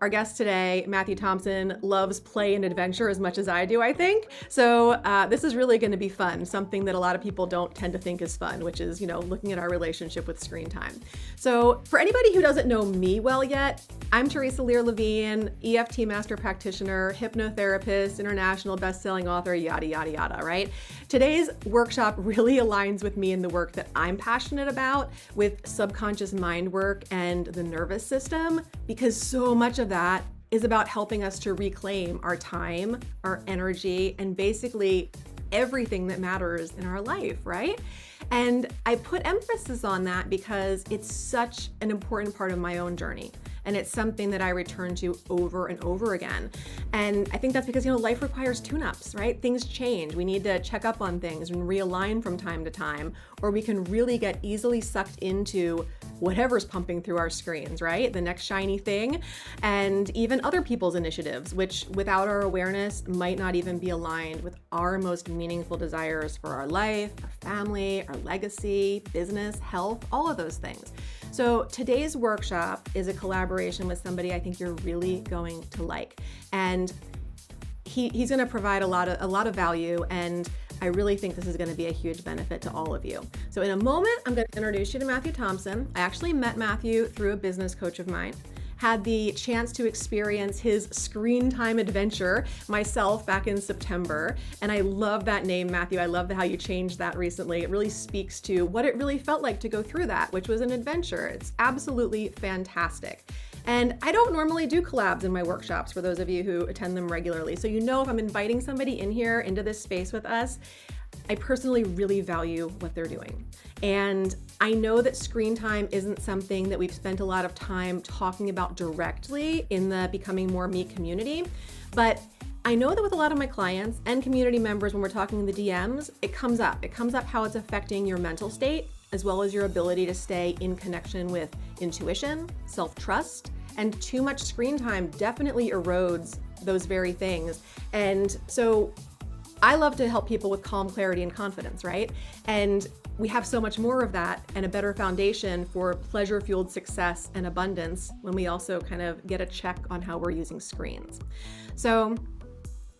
Our guest today, Matthew Thompson, loves play and adventure as much as I do, I think. So this is really going to be fun, something that a lot of people don't tend to think is fun, which is, looking at our relationship with screen time. So for anybody who doesn't know me well yet, I'm Theresa Lear Levine, EFT master practitioner, hypnotherapist, international best-selling author, yada, yada, yada, right? Today's workshop really aligns with me in the work that I'm passionate about with subconscious mind work and the nervous system, because so much of that is about helping us to reclaim our time, our energy, and basically everything that matters in our life, right? And I put emphasis on that because it's such an important part of my own journey. And it's something that I return to over and over again. And I think that's because, life requires tune-ups, right? Things change. We need to check up on things and realign from time to time, or we can really get easily sucked into whatever's pumping through our screens, right? The next shiny thing, and even other people's initiatives, which without our awareness might not even be aligned with our most meaningful desires for our life, our family, our legacy, business, health, all of those things. So today's workshop is a collaboration with somebody I think you're really going to like. And he's going to provide a lot of value, and I really think this is going to be a huge benefit to all of you. So in a moment, I'm going to introduce you to Matthew Thompson. I actually met Matthew through a business coach of mine. Had the chance to experience his screen time adventure myself back in September. And I love that name, Matthew. I love how you changed that recently. It really speaks to what it really felt like to go through that, which was an adventure. It's absolutely fantastic. And I don't normally do collabs in my workshops for those of you who attend them regularly. So if I'm inviting somebody in here into this space with us, I personally really value what they're doing. And I know that screen time isn't something that we've spent a lot of time talking about directly in the Becoming More Me community, but I know that with a lot of my clients and community members, when we're talking in the DMs, it comes up. It comes up how it's affecting your mental state, as well as your ability to stay in connection with intuition, self-trust, and too much screen time definitely erodes those very things. And so I love to help people with calm, clarity, and confidence, right? And we have so much more of that and a better foundation for pleasure-fueled success and abundance when we also kind of get a check on how we're using screens. So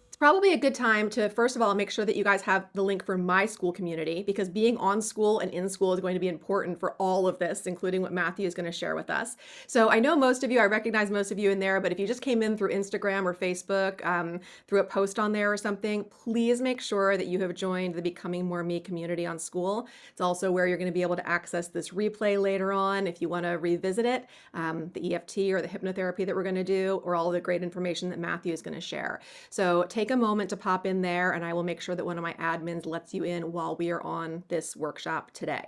it's probably a good time to, first of all, make sure that you guys have the link for my school community, because being on school and in school is going to be important for all of this, including what Matthew is going to share with us. So I know I recognize most of you in there, but if you just came in through Instagram or Facebook, through a post on there or something, please make sure that you have joined the Becoming More Me community on school. It's also where you're going to be able to access this replay later on if you want to revisit it, the EFT or the hypnotherapy that we're going to do, or all of the great information that Matthew is going to share. So take a moment to pop in there, and I will make sure that one of my admins lets you in while we are on this workshop today.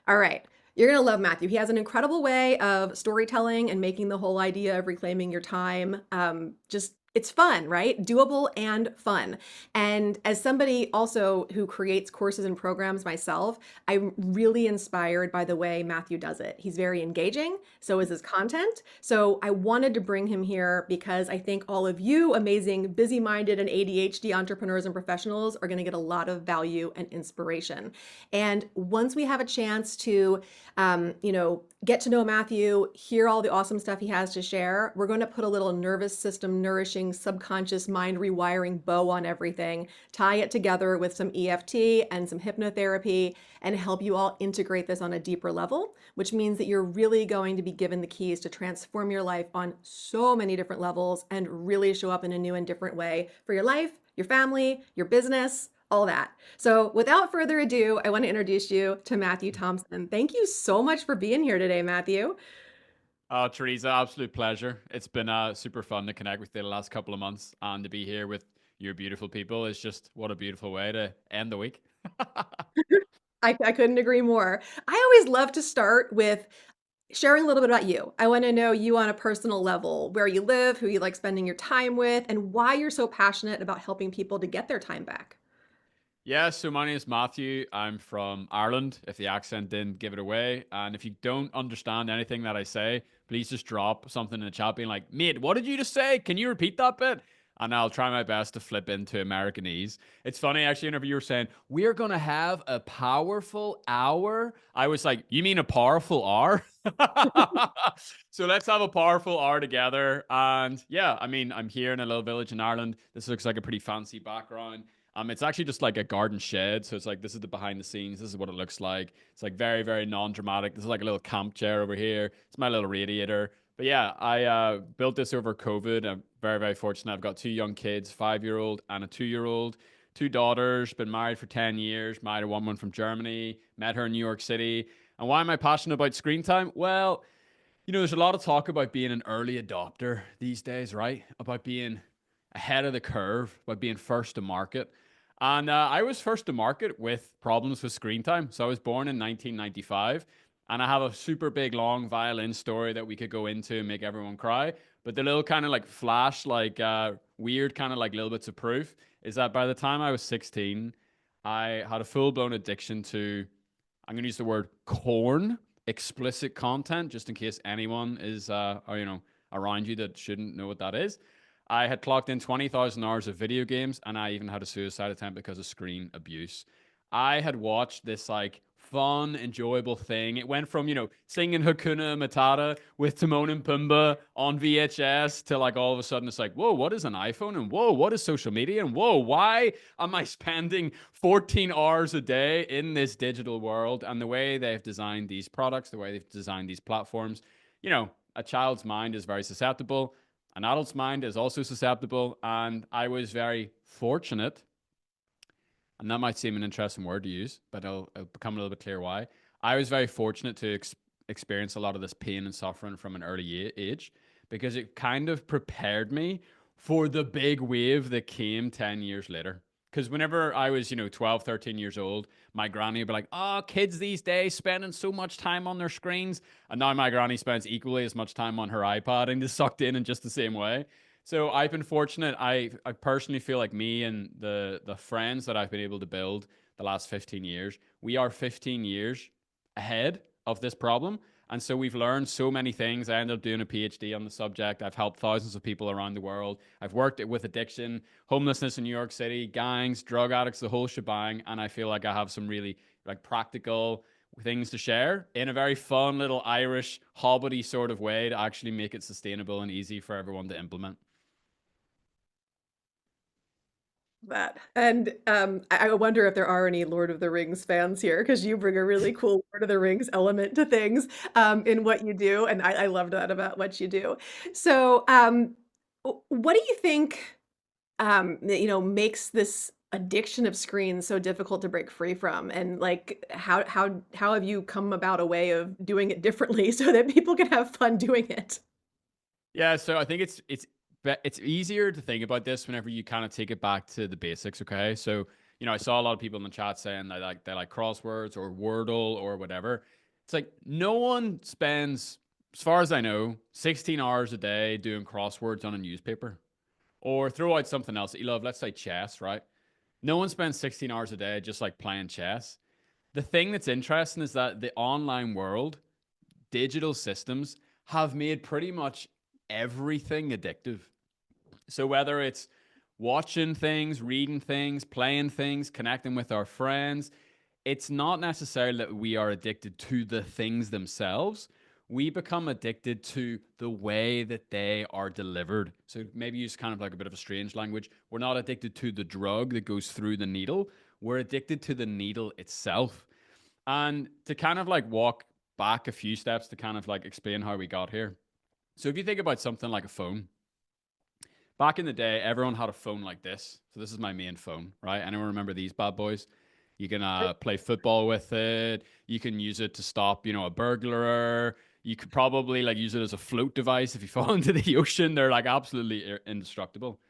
All right. You're going to love Matthew. He has an incredible way of storytelling and making the whole idea of reclaiming your time it's fun, right? Doable and fun. And as somebody also who creates courses and programs myself, I'm really inspired by the way Matthew does it. He's very engaging, so is his content. So I wanted to bring him here because I think all of you amazing, busy-minded and ADHD entrepreneurs and professionals are going to get a lot of value and inspiration. And once we have a chance to, get to know Matthew, hear all the awesome stuff he has to share, we're going to put a little nervous system nourishing subconscious mind rewiring bow on everything, tie it together with some EFT and some hypnotherapy, and help you all integrate this on a deeper level, which means that you're really going to be given the keys to transform your life on so many different levels and really show up in a new and different way for your life, your family, your business, all that. So without further ado, I want to introduce you to Matthew Thompson. Thank you so much for being here today, Matthew. Theresa, absolute pleasure. It's been super fun to connect with you the last couple of months, and to be here with your beautiful people is just what a beautiful way to end the week. I couldn't agree more. I always love to start with sharing a little bit about you. I want to know you on a personal level, where you live, who you like spending your time with, and why you're so passionate about helping people to get their time back. Yeah, so my name is Matthew. I'm from Ireland, if the accent didn't give it away. And if you don't understand anything that I say, please just drop something in the chat being like, mate, what did you just say? Can you repeat that bit? and I'll try my best to flip into Americanese. It's funny, actually, whenever you were saying, we're going to have a powerful hour, I was like, you mean a powerful hour? So let's have a powerful hour together. And yeah, I mean, I'm here in a little village in Ireland. This looks like a pretty fancy background. It's actually just like a garden shed. So it's like, this is the behind the scenes. This is what it looks like. It's like very, very non-dramatic. This is like a little camp chair over here. It's my little radiator. But yeah, I built this over COVID. I'm very, very fortunate. I've got two young kids, 5-year-old and a 2-year-old, two daughters, been married for 10 years, married a woman from Germany, met her in New York City. And why am I passionate about screen time? Well, there's a lot of talk about being an early adopter these days, right? About being ahead of the curve, about being first to market. And I was first to market with problems with screen time. So I was born in 1995, and I have a super big, long violin story that we could go into and make everyone cry. But the little kind of like flash, like weird kind of like little bits of proof is that by the time I was 16, I had a full blown addiction to, I'm going to use the word corn, explicit content, just in case anyone is, around you that shouldn't know what that is. I had clocked in 20,000 hours of video games, and I even had a suicide attempt because of screen abuse. I had watched this like fun, enjoyable thing. It went from, singing Hakuna Matata with Timon and Pumbaa on VHS to like all of a sudden it's like, whoa, what is an iPhone? And whoa, what is social media? And whoa, why am I spending 14 hours a day in this digital world? And the way they've designed these products, the way they've designed these platforms, a child's mind is very susceptible. An adult's mind is also susceptible. And I was very fortunate, and that might seem an interesting word to use, but it'll become a little bit clear why. I was very fortunate to experience a lot of this pain and suffering from an early age, because it kind of prepared me for the big wave that came 10 years later. Because whenever I was, 12, 13 years old, my granny would be like, oh, kids these days spending so much time on their screens. And now my granny spends equally as much time on her iPad and is sucked in just the same way. So I've been fortunate. I personally feel like me and the friends that I've been able to build the last 15 years, we are 15 years ahead of this problem. And so we've learned so many things. I ended up doing a PhD on the subject. I've helped thousands of people around the world. I've worked with addiction, homelessness in New York City, gangs, drug addicts, the whole shebang. And I feel like I have some really like practical things to share in a very fun little Irish hobbity sort of way to actually make it sustainable and easy for everyone to implement. That. And I wonder if there are any Lord of the Rings fans here, because you bring a really cool Lord of the Rings element to things in what you do, and I love that about what you do. So, what do you think makes this addiction of screens so difficult to break free from? And like, how have you come about a way of doing it differently so that people can have fun doing it? Yeah, so I think it's easier to think about this whenever you kind of take it back to the basics. Okay, so I saw a lot of people in the chat saying they like crosswords or Wordle or whatever. It's like no one spends, as far as I know, 16 hours a day doing crosswords on a newspaper, or throw out something else that you love. Let's say chess, right? No one spends 16 hours a day just like playing chess. The thing that's interesting is that the online world, digital systems have made pretty much everything addictive. So whether it's watching things, reading things, playing things, connecting with our friends, it's not necessarily that we are addicted to the things themselves. We become addicted to the way that they are delivered. So maybe use kind of like a bit of a strange language. We're not addicted to the drug that goes through the needle. We're addicted to the needle itself. And to kind of like walk back a few steps to kind of like explain how we got here. So if you think about something like a phone, back in the day, everyone had a phone like this. So this is my main phone, right? Anyone remember these bad boys? You can play football with it. You can use it to stop, a burglar. You could probably like use it as a float device if you fall into the ocean. They're like absolutely indestructible.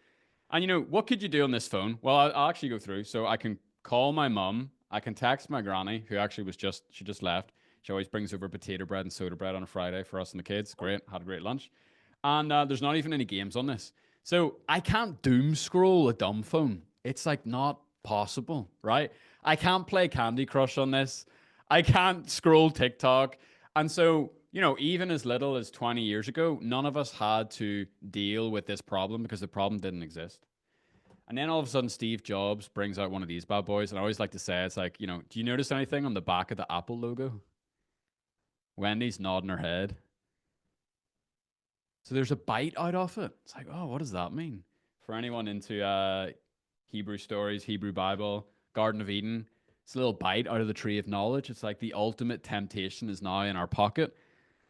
And what could you do on this phone? Well, I'll actually go through. So I can call my mum. I can text my granny, who actually she just left. She always brings over potato bread and soda bread on a Friday for us and the kids. Great. Had a great lunch. And there's not even any games on this. So I can't doom scroll a dumb phone. It's like not possible, right? I can't play Candy Crush on this. I can't scroll TikTok. And so, you know, even as little as 20 years ago, none of us had to deal with this problem because the problem didn't exist. And then all of a sudden, Steve Jobs brings out one of these bad boys. And I always like to say, it's like, you know, do you notice anything on the back of the Apple logo? Wendy's nodding her head. So there's a bite out of it. It's like, oh, what does that mean? For anyone into Hebrew stories, Hebrew Bible, Garden of Eden, it's a little bite out of the tree of knowledge. It's like the ultimate temptation is now in our pocket.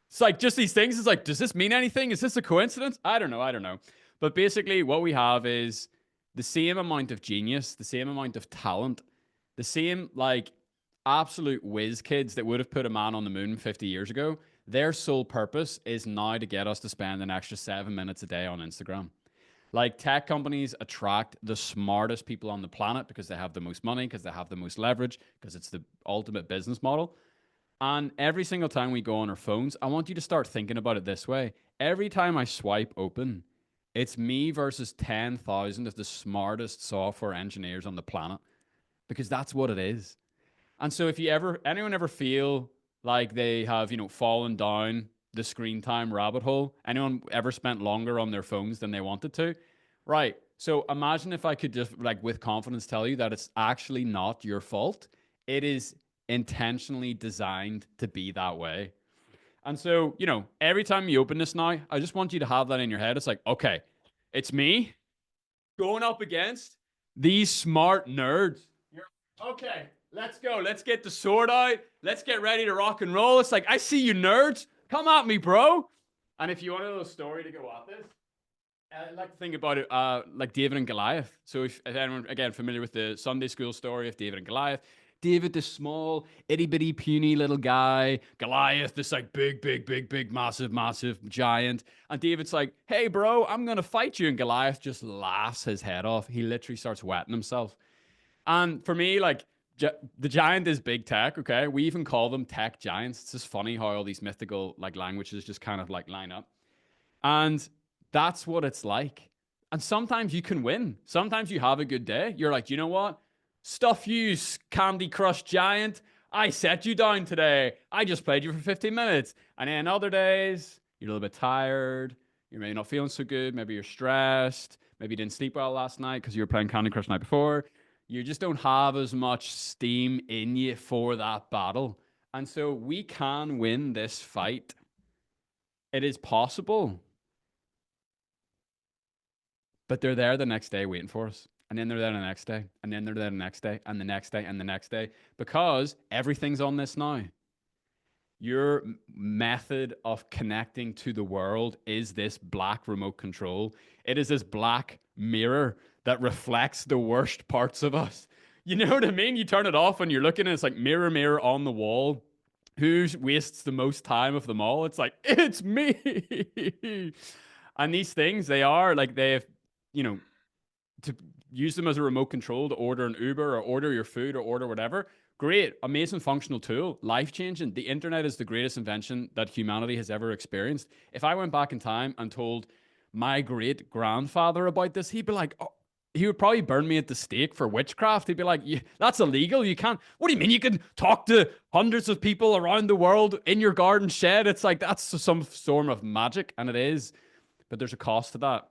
It's like just these things. It's like, does this mean anything? Is this a coincidence? I don't know. I don't know. But basically, what we have is the same amount of genius, the same amount of talent, the same like absolute whiz kids that would have put a man on the moon 50 years ago. Their sole purpose is now to get us to spend an extra 7 minutes a day on Instagram. Like tech companies attract the smartest people on the planet because they have the most money, because they have the most leverage, because it's the ultimate business model. And every single time we go on our phones, I want you to start thinking about it this way. Every time I swipe open, it's me versus 10,000 of the smartest software engineers on the planet because that's what it is. And so if anyone ever feel like they have, you know, fallen down the screen time rabbit hole, anyone ever spent longer on their phones than they wanted to? Right. So imagine if I could just like with confidence tell you that it's actually not your fault. It is intentionally designed to be that way. And so, you know, every time you open this now, I just want you to have that in your head. It's like, okay, it's me going up against these smart nerds. Okay, let's go. Let's get the sword out. Let's get ready to rock and roll. It's like, I see you nerds. Come at me, bro. And if you want a little story to go at this, I like to think about it like David and Goliath. So if anyone, again, familiar with the Sunday school story of David and Goliath, David, this small, itty bitty, puny little guy. Goliath, this like big, massive giant. And David's like, hey, bro, I'm going to fight you. And Goliath just laughs his head off. He literally starts wetting himself. And for me, like, the giant is big tech, okay? We even call them tech giants. It's just funny how all these mythical like languages just kind of like line up. And that's what it's like. And sometimes you can win. Sometimes you have a good day. You're like, you know what? Stuff you, Candy Crush giant. I set you down today. I just played you for 15 minutes. And then other days, you're a little bit tired. You're maybe not feeling so good. Maybe you're stressed. Maybe you didn't sleep well last night because you were playing Candy Crush the night before. You just don't have as much steam in you for that battle. And so we can win this fight. It is possible. But they're there the next day waiting for us. And then they're there the next day. And then they're there the next day. And the next day. And the next day. Because everything's on this now. Your method of connecting to the world is this black remote control. It is this black mirror that reflects the worst parts of us. You know what I mean? You turn it off and you're looking and it's like mirror, mirror on the wall. Who wastes the most time of them all? It's like, it's me. And these things, they are like they've, you know, to use them as a remote control to order an Uber or order your food or order whatever. Great, amazing functional tool, life changing. The internet is the greatest invention that humanity has ever experienced. If I went back in time and told my great grandfather about this, he'd be like, oh, he would probably burn me at the stake for witchcraft. He'd be like, that's illegal. You can't. What do you mean you can talk to hundreds of people around the world in your garden shed? It's like that's some form of magic, and it is. But there's a cost to that.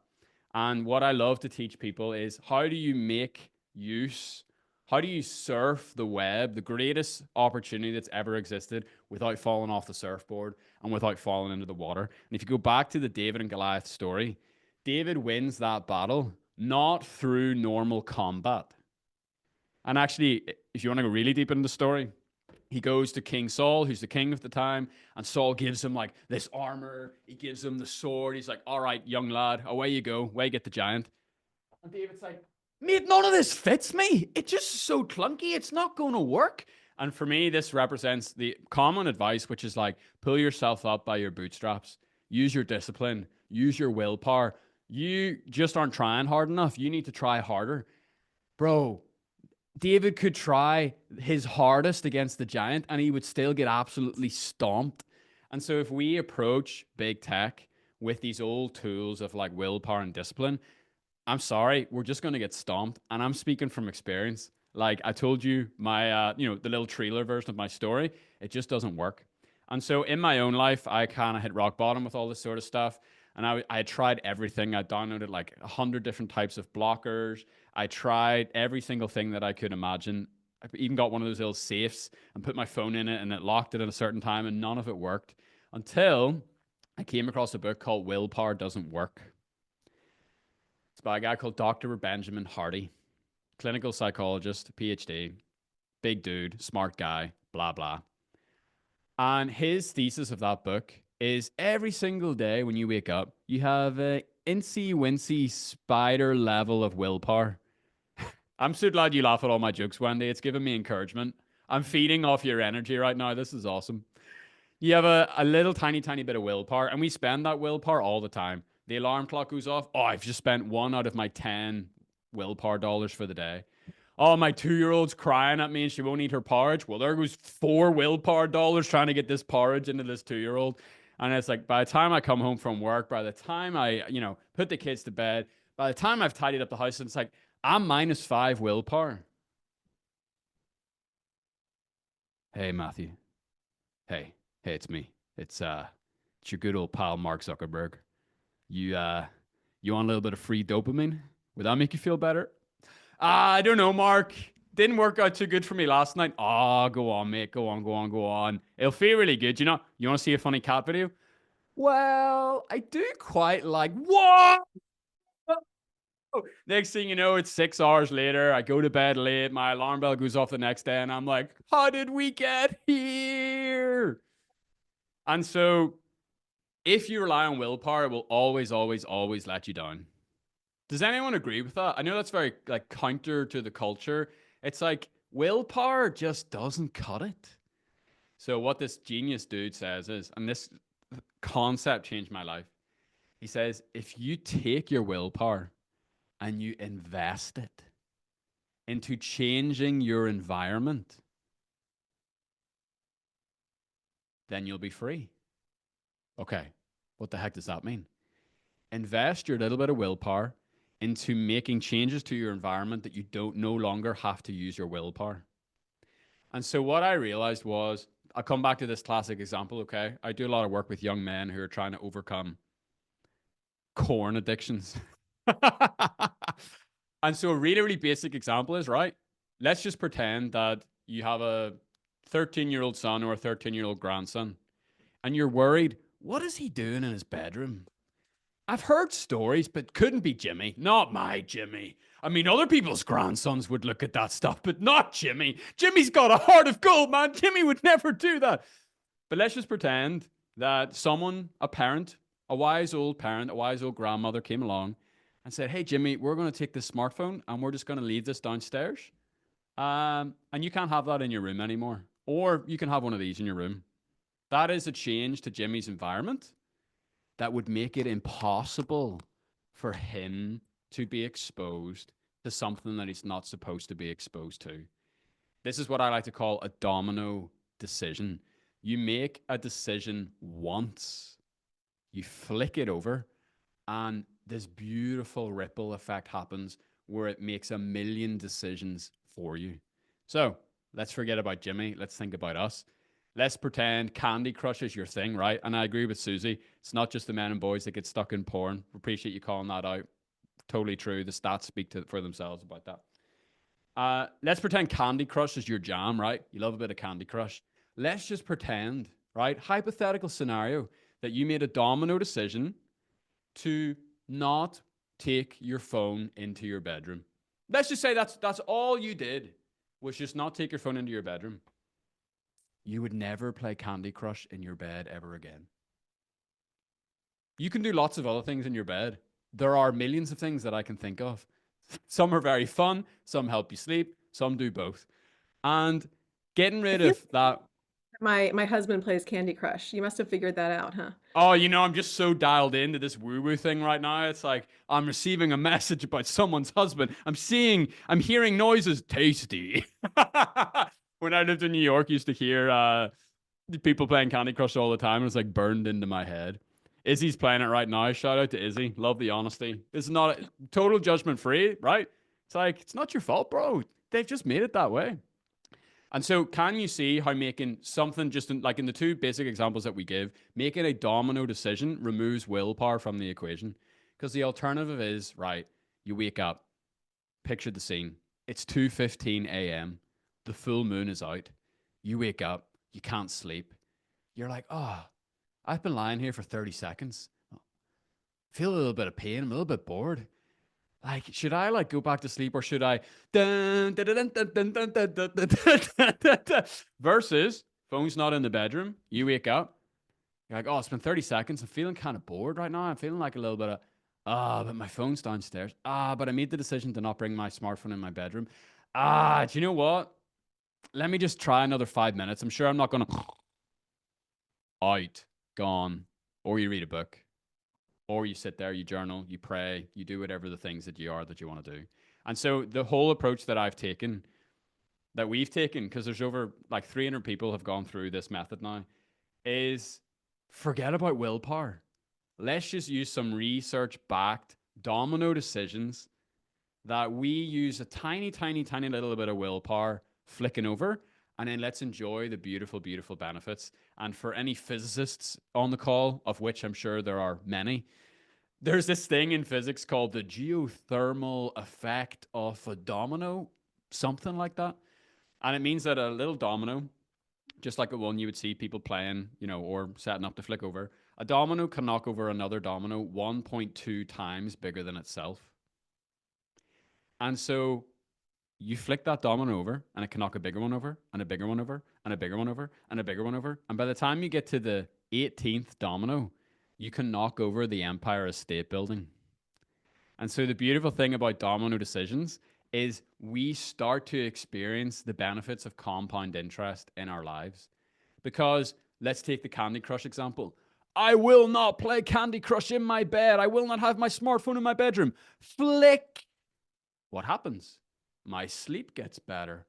And what I love to teach people is how do you make use, how do you surf the web, the greatest opportunity that's ever existed without falling off the surfboard and without falling into the water. And if you go back to the David and Goliath story, David wins that battle not through normal combat. And actually, if you want to go really deep into the story, he goes to King Saul, who's the king of the time, and Saul gives him like this armor. He gives him the sword. He's like, all right, young lad, away you go. Away get the giant. And David's like, mate, none of this fits me. It's just so clunky. It's not going to work. And for me, this represents the common advice, which is like, pull yourself up by your bootstraps. Use your discipline. Use your willpower. You just aren't trying hard enough. You need to try harder. Bro, David could try his hardest against the giant and he would still get absolutely stomped. And so if we approach big tech with these old tools of like willpower and discipline, I'm sorry, we're just going to get stomped. And I'm speaking from experience. Like I told you, my, the little trailer version of my story, it just doesn't work. And so in my own life, I kind of hit rock bottom with all this sort of stuff. And I had tried everything. I downloaded like 100 different types of blockers. I tried every single thing that I could imagine. I even got one of those little safes and put my phone in it, and it locked it at a certain time, and none of it worked until I came across a book called Willpower Doesn't Work. It's by a guy called Dr. Benjamin Hardy, clinical psychologist, PhD, big dude, smart guy, blah, blah. And his thesis of that book is every single day when you wake up, you have a incy wincy spider level of willpower. I'm so glad you laugh at all my jokes, Wendy. It's giving me encouragement. I'm feeding off your energy right now. This is awesome. You have a little tiny bit of willpower, and we spend that willpower all the time. The alarm clock goes off. Oh, I've just spent 1 out of my 10 willpower dollars for the day. Oh, my 2-year-old's crying at me and she won't eat her porridge. Well, there goes 4 willpower dollars trying to get this porridge into this 2-year-old. And it's like, by the time I come home from work, by the time I, put the kids to bed, by the time I've tidied up the house, it's like, I'm -5 willpower. Hey, Matthew. Hey, it's me. It's your good old pal, Mark Zuckerberg. You want a little bit of free dopamine? Would that make you feel better? I don't know, Mark. Didn't work out too good for me last night. Oh, go on, mate. Go on. It'll feel really good. You want to see a funny cat video? Well, I do quite like, what? Next thing you know, it's 6 hours later. I go to bed late. My alarm bell goes off the next day, and I'm like, how did we get here? And so if you rely on willpower, it will always let you down. Does anyone agree with that? I know that's very like counter to the culture. It's like willpower just doesn't cut it. So what this genius dude says is, and this concept changed my life. He says, if you take your willpower and you invest it into changing your environment, then you'll be free. Okay, what the heck does that mean? Invest your little bit of willpower into making changes to your environment that you don't no longer have to use your willpower. And so what I realized was, I'll come back to this classic example, okay? I do a lot of work with young men who are trying to overcome corn addictions. And so a really basic example is, right? Let's just pretend that you have a 13-year-old son or a 13-year-old grandson, and you're worried, what is he doing in his bedroom? I've heard stories, but couldn't be Jimmy. Not my Jimmy. I mean, other people's grandsons would look at that stuff, but not Jimmy. Jimmy's got a heart of gold, man. Jimmy would never do that. But let's just pretend that someone, a parent, a wise old parent, a wise old grandmother came along and said, hey, Jimmy, we're going to take this smartphone and we're just going to leave this downstairs. And you can't have that in your room anymore. Or you can have one of these in your room. That is a change to Jimmy's environment that would make it impossible for him to be exposed to something that he's not supposed to be exposed to. This is what I like to call a domino decision. You make a decision once, you flick it over, and this beautiful ripple effect happens where it makes a million decisions for you. So let's forget about Jimmy. Let's think about us. Let's pretend Candy Crush is your thing, right? And I agree with Susie. It's not just the men and boys that get stuck in porn. Appreciate you calling that out. Totally true. The stats speak for themselves about that. Let's pretend Candy Crush is your jam, right? You love a bit of Candy Crush. Let's just pretend, right? Hypothetical scenario that you made a domino decision to not take your phone into your bedroom. Let's just say that's all you did was just not take your phone into your bedroom. You would never play Candy Crush in your bed ever again. You can do lots of other things in your bed. There are millions of things that I can think of. Some are very fun. Some help you sleep. Some do both. And getting rid of that. My husband plays Candy Crush. You must have figured that out, huh? Oh, I'm just so dialed into this woo-woo thing right now. It's like I'm receiving a message about someone's husband. I'm hearing noises. Tasty. When I lived in New York, I used to hear people playing Candy Crush all the time. It was like burned into my head. Izzy's playing it right now. Shout out to Izzy. Love the honesty. It's not total judgment free, right? It's like, it's not your fault, bro. They've just made it that way. And so can you see how making something just like in the two basic examples that we give, making a domino decision removes willpower from the equation? Because the alternative is, right, you wake up, picture the scene. It's 2:15 a.m. The full moon is out. You wake up, you can't sleep. You're like, oh, I've been lying here for 30 seconds. Feel a little bit of pain. I'm a little bit bored. Like, should I like go back to sleep or should I versus phone's not in the bedroom. You wake up. You're like, oh, it's been 30 seconds. I'm feeling kind of bored right now. I'm feeling like a little bit of, but my phone's downstairs. But I made the decision to not bring my smartphone in my bedroom. Do you know what? Let me just try another 5 minutes. I'm sure I'm not going to out, gone, or you read a book, or you sit there, you journal, you pray, you do whatever the things that you are that you want to do. And so the whole approach that I've taken, that we've taken, because there's over like 300 people have gone through this method now, is forget about willpower. Let's just use some research-backed domino decisions that we use a tiny, tiny, tiny little bit of willpower flicking over, and then let's enjoy the beautiful, beautiful benefits. And for any physicists on the call, of which I'm sure there are many, there's this thing in physics called the geothermal effect of a domino, something like that. And it means that a little domino, just like the one you would see people playing, or setting up to flick over, a domino can knock over another domino 1.2 times bigger than itself. And so you flick that domino over and it can knock a bigger one over and a bigger one over and a bigger one over and a bigger one over. And by the time you get to the 18th domino, you can knock over the Empire State Building. And so the beautiful thing about domino decisions is we start to experience the benefits of compound interest in our lives. Because let's take the Candy Crush example. I will not play Candy Crush in my bed. I will not have my smartphone in my bedroom. Flick. What happens? My sleep gets better.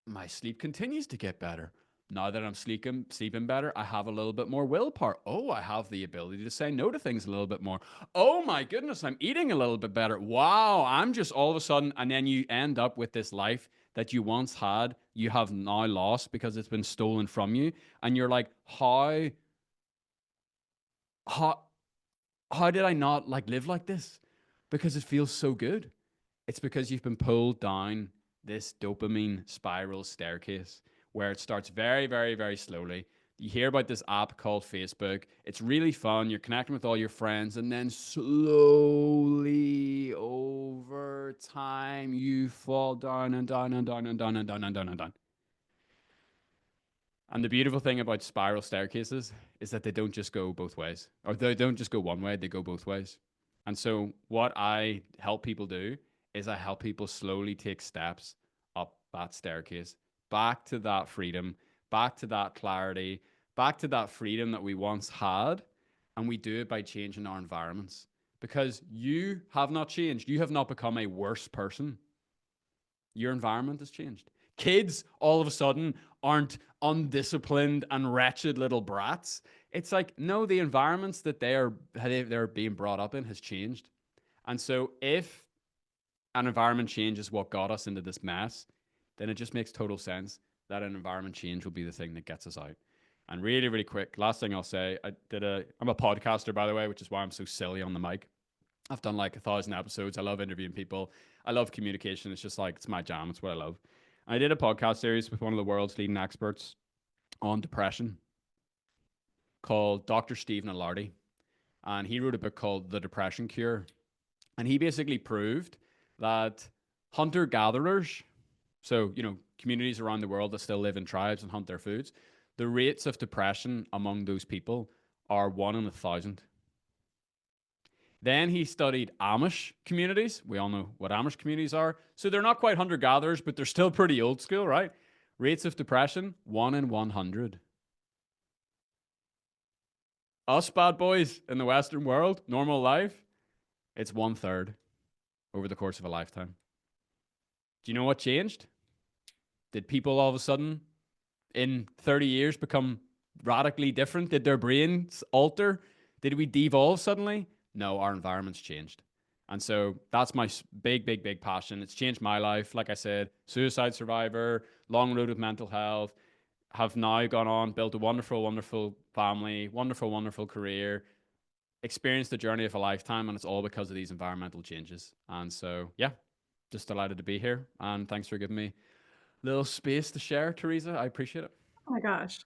My sleep continues to get better. Now that I'm sleeping better, I have a little bit more willpower. Oh, I have the ability to say no to things a little bit more. Oh my goodness, I'm eating a little bit better. Wow, I'm just all of a sudden, and then you end up with this life that you once had, you have now lost because it's been stolen from you. And you're like, how did I not live like this? Because it feels so good. It's because you've been pulled down this dopamine spiral staircase where it starts very, very, very slowly. You hear about this app called Facebook. It's really fun. You're connecting with all your friends, and then slowly over time, you fall down and down and down and down and down and down and down. And the beautiful thing about spiral staircases is that they don't just go both ways, or they don't just go one way, they go both ways. And so what I help people do is I help people slowly take steps up that staircase, back to that freedom, back to that clarity, back to that freedom that we once had. And we do it by changing our environments. Because you have not changed. You have not become a worse person. Your environment has changed. Kids, all of a sudden, aren't undisciplined and wretched little brats. It's like, no, the environments that they're being brought up in has changed. And so if an environment change is what got us into this mess, then it just makes total sense that an environment change will be the thing that gets us out. And really, really quick, last thing I'll say, I'm a podcaster, by the way, which is why I'm so silly on the mic. I've done like 1,000 episodes. I love interviewing people. I love communication. It's just like, it's my jam. It's what I love. I did a podcast series with one of the world's leading experts on depression called Dr. Stephen Alardi. And he wrote a book called The Depression Cure. And he basically proved that hunter-gatherers, so, communities around the world that still live in tribes and hunt their foods, the rates of depression among those people are 1 in 1,000. Then he studied Amish communities. We all know what Amish communities are. So they're not quite hunter-gatherers, but they're still pretty old school, right? Rates of depression, 1 in 100. Us bad boys in the Western world, normal life, it's 1/3 over the course of a lifetime. Do you know what changed? Did people all of a sudden in 30 years become radically different? Did their brains alter? Did we devolve suddenly? No, our environment's changed. And so that's my big, big, big passion. It's changed my life. Like I said, suicide survivor, long road of mental health, have now gone on, built a wonderful, wonderful family, wonderful, wonderful career, experienced the journey of a lifetime, and it's all because of these environmental changes. And so, yeah, just delighted to be here. And thanks for giving me a little space to share, Theresa. I appreciate it. Oh my gosh.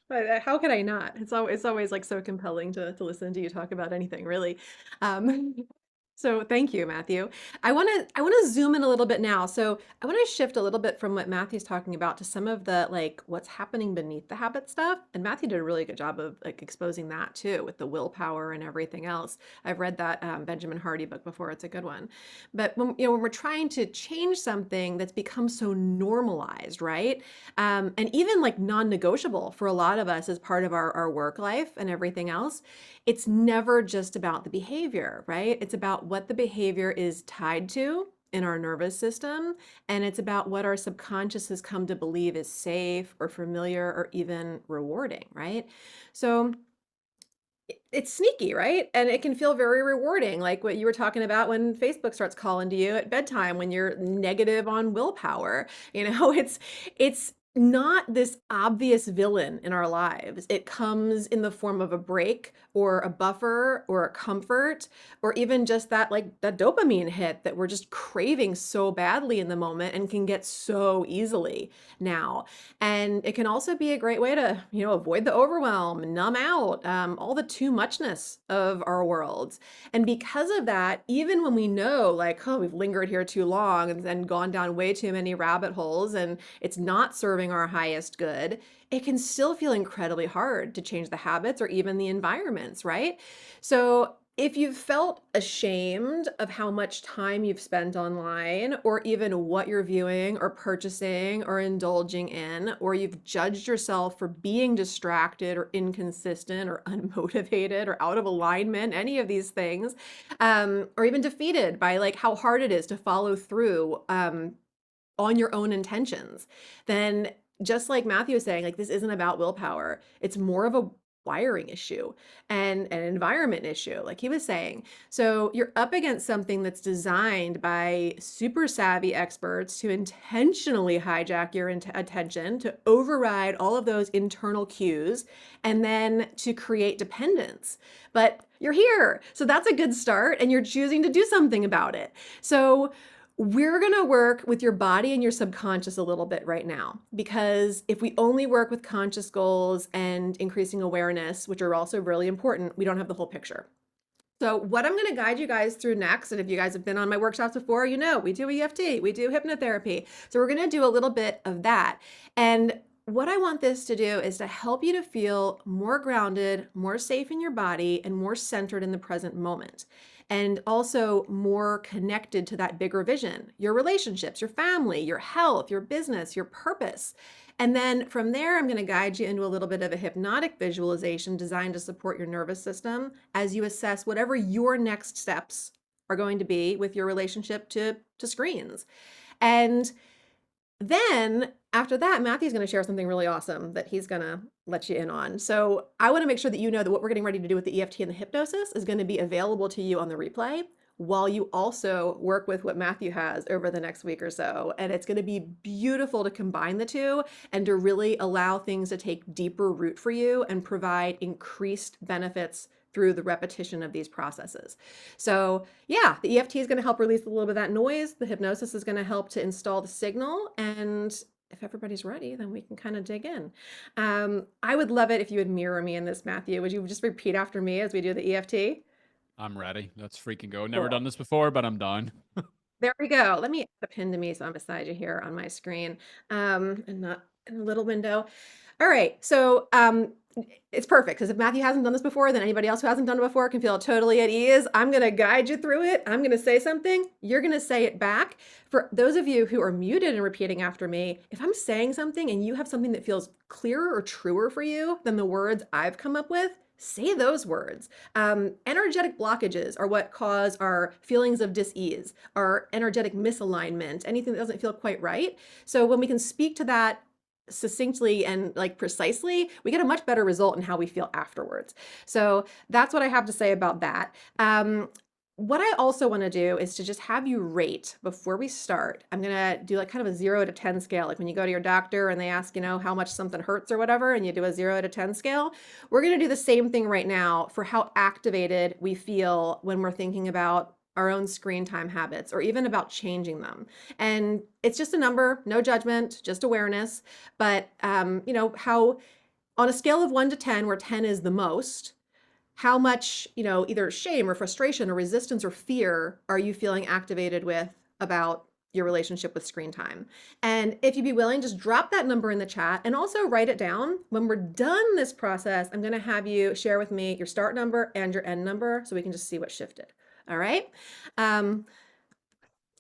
How could I not? It's always like so compelling to listen to you talk about anything, really. Um, so thank you, Matthew. I want to zoom in a little bit now. So I want to shift a little bit from what Matthew's talking about to some of the like what's happening beneath the habit stuff. And Matthew did a really good job of like exposing that too with the willpower and everything else. I've read that Benjamin Hardy book before. It's a good one. But when we're trying to change something that's become so normalized, right? And even like non-negotiable for a lot of us as part of our work life and everything else, it's never just about the behavior, right? It's about what the behavior is tied to in our nervous system, and it's about what our subconscious has come to believe is safe or familiar or even rewarding, right? So it's sneaky, right? And it can feel very rewarding, like what you were talking about when Facebook starts calling to you at bedtime when you're negative on willpower. It's not this obvious villain in our lives. It comes in the form of a break or a buffer or a comfort or even just that like that dopamine hit that we're just craving so badly in the moment and can get so easily now. And it can also be a great way to, avoid the overwhelm, numb out, all the too muchness of our worlds. And because of that, even when we know, like, oh, we've lingered here too long and gone down way too many rabbit holes and it's not serving our highest good, it can still feel incredibly hard to change the habits or even the environments, right? So if you've felt ashamed of how much time you've spent online, or even what you're viewing or purchasing or indulging in, or you've judged yourself for being distracted or inconsistent or unmotivated or out of alignment, any of these things, or even defeated by like how hard it is to follow through on your own intentions, then just like Matthew was saying, like this isn't about willpower. It's more of a wiring issue and an environment issue, like he was saying. So you're up against something that's designed by super savvy experts to intentionally hijack your attention, to override all of those internal cues, and then to create dependence. But you're here. So that's a good start, and you're choosing to do something about it. So we're going to work with your body and your subconscious a little bit right now, because if we only work with conscious goals and increasing awareness, which are also really important, we don't have the whole picture. So what I'm going to guide you guys through next, and if you guys have been on my workshops before, we do EFT, we do hypnotherapy. So we're going to do a little bit of that. And what I want this to do is to help you to feel more grounded, more safe in your body, and more centered in the present moment. And also more connected to that bigger vision, your relationships, your family, your health, your business, your purpose. And then from there, I'm going to guide you into a little bit of a hypnotic visualization designed to support your nervous system as you assess whatever your next steps are going to be with your relationship to screens. And then after that, Matthew's going to share something really awesome that he's going to let you in on. So I want to make sure that you know that what we're getting ready to do with the EFT and the hypnosis is going to be available to you on the replay, while you also work with what Matthew has over the next week or so. And it's going to be beautiful to combine the two and to really allow things to take deeper root for you and provide increased benefits through the repetition of these processes. So yeah, the EFT is going to help release a little bit of that noise. The hypnosis is going to help to install the signal. And if everybody's ready, then we can kind of dig in. I would love it if you would mirror me in this, Matthew. Would you just repeat after me as we do the EFT? I'm ready. Let's freaking go. Never Cool. done this before, but I'm down. There we go. Let me add a pin to me so I'm beside you here on my screen, and not in a little window. All right, so it's perfect because if Matthew hasn't done this before, then anybody else who hasn't done it before can feel totally at ease. I'm going to guide you through it. I'm going to say something. You're going to say it back. For those of you who are muted and repeating after me, if I'm saying something and you have something that feels clearer or truer for you than the words I've come up with, say those words. Energetic blockages are what cause our feelings of dis-ease, our energetic misalignment, anything that doesn't feel quite right. So when we can speak to that succinctly and like precisely, we get a much better result in how we feel afterwards. So that's what I have to say about that. what I also want to do is to just have you rate before we start. I'm going to do like kind of a 0 to 10 scale. Like when you go to your doctor and they ask, how much something hurts or whatever, and you do a 0 to 10 scale. We're going to do the same thing right now for how activated we feel when we're thinking about our own screen time habits or even about changing them. And it's just a number, no judgment, just awareness. But, how on a scale of 1 to 10, where 10 is the most, how much, either shame or frustration or resistance or fear are you feeling activated with about your relationship with screen time? And if you'd be willing, just drop that number in the chat and also write it down. When we're done this process, I'm going to have you share with me your start number and your end number so we can just see what shifted. All right.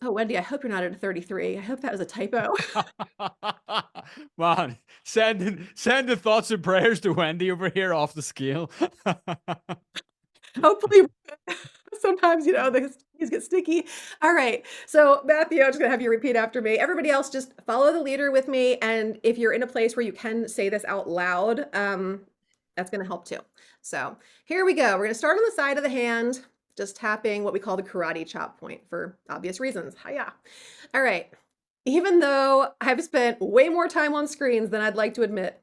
Oh, Wendy, I hope you're not at a 33. I hope that was a typo. Man, sending thoughts and prayers to Wendy over here off the scale. Hopefully, sometimes, these get sticky. All right. So, Matthew, I'm just going to have you repeat after me. Everybody else, just follow the leader with me. And if you're in a place where you can say this out loud, that's going to help too. So, here we go. We're going to start on the side of the hand, just tapping what we call the karate chop point for obvious reasons. Hiya. All right. Even though I've spent way more time on screens than I'd like to admit,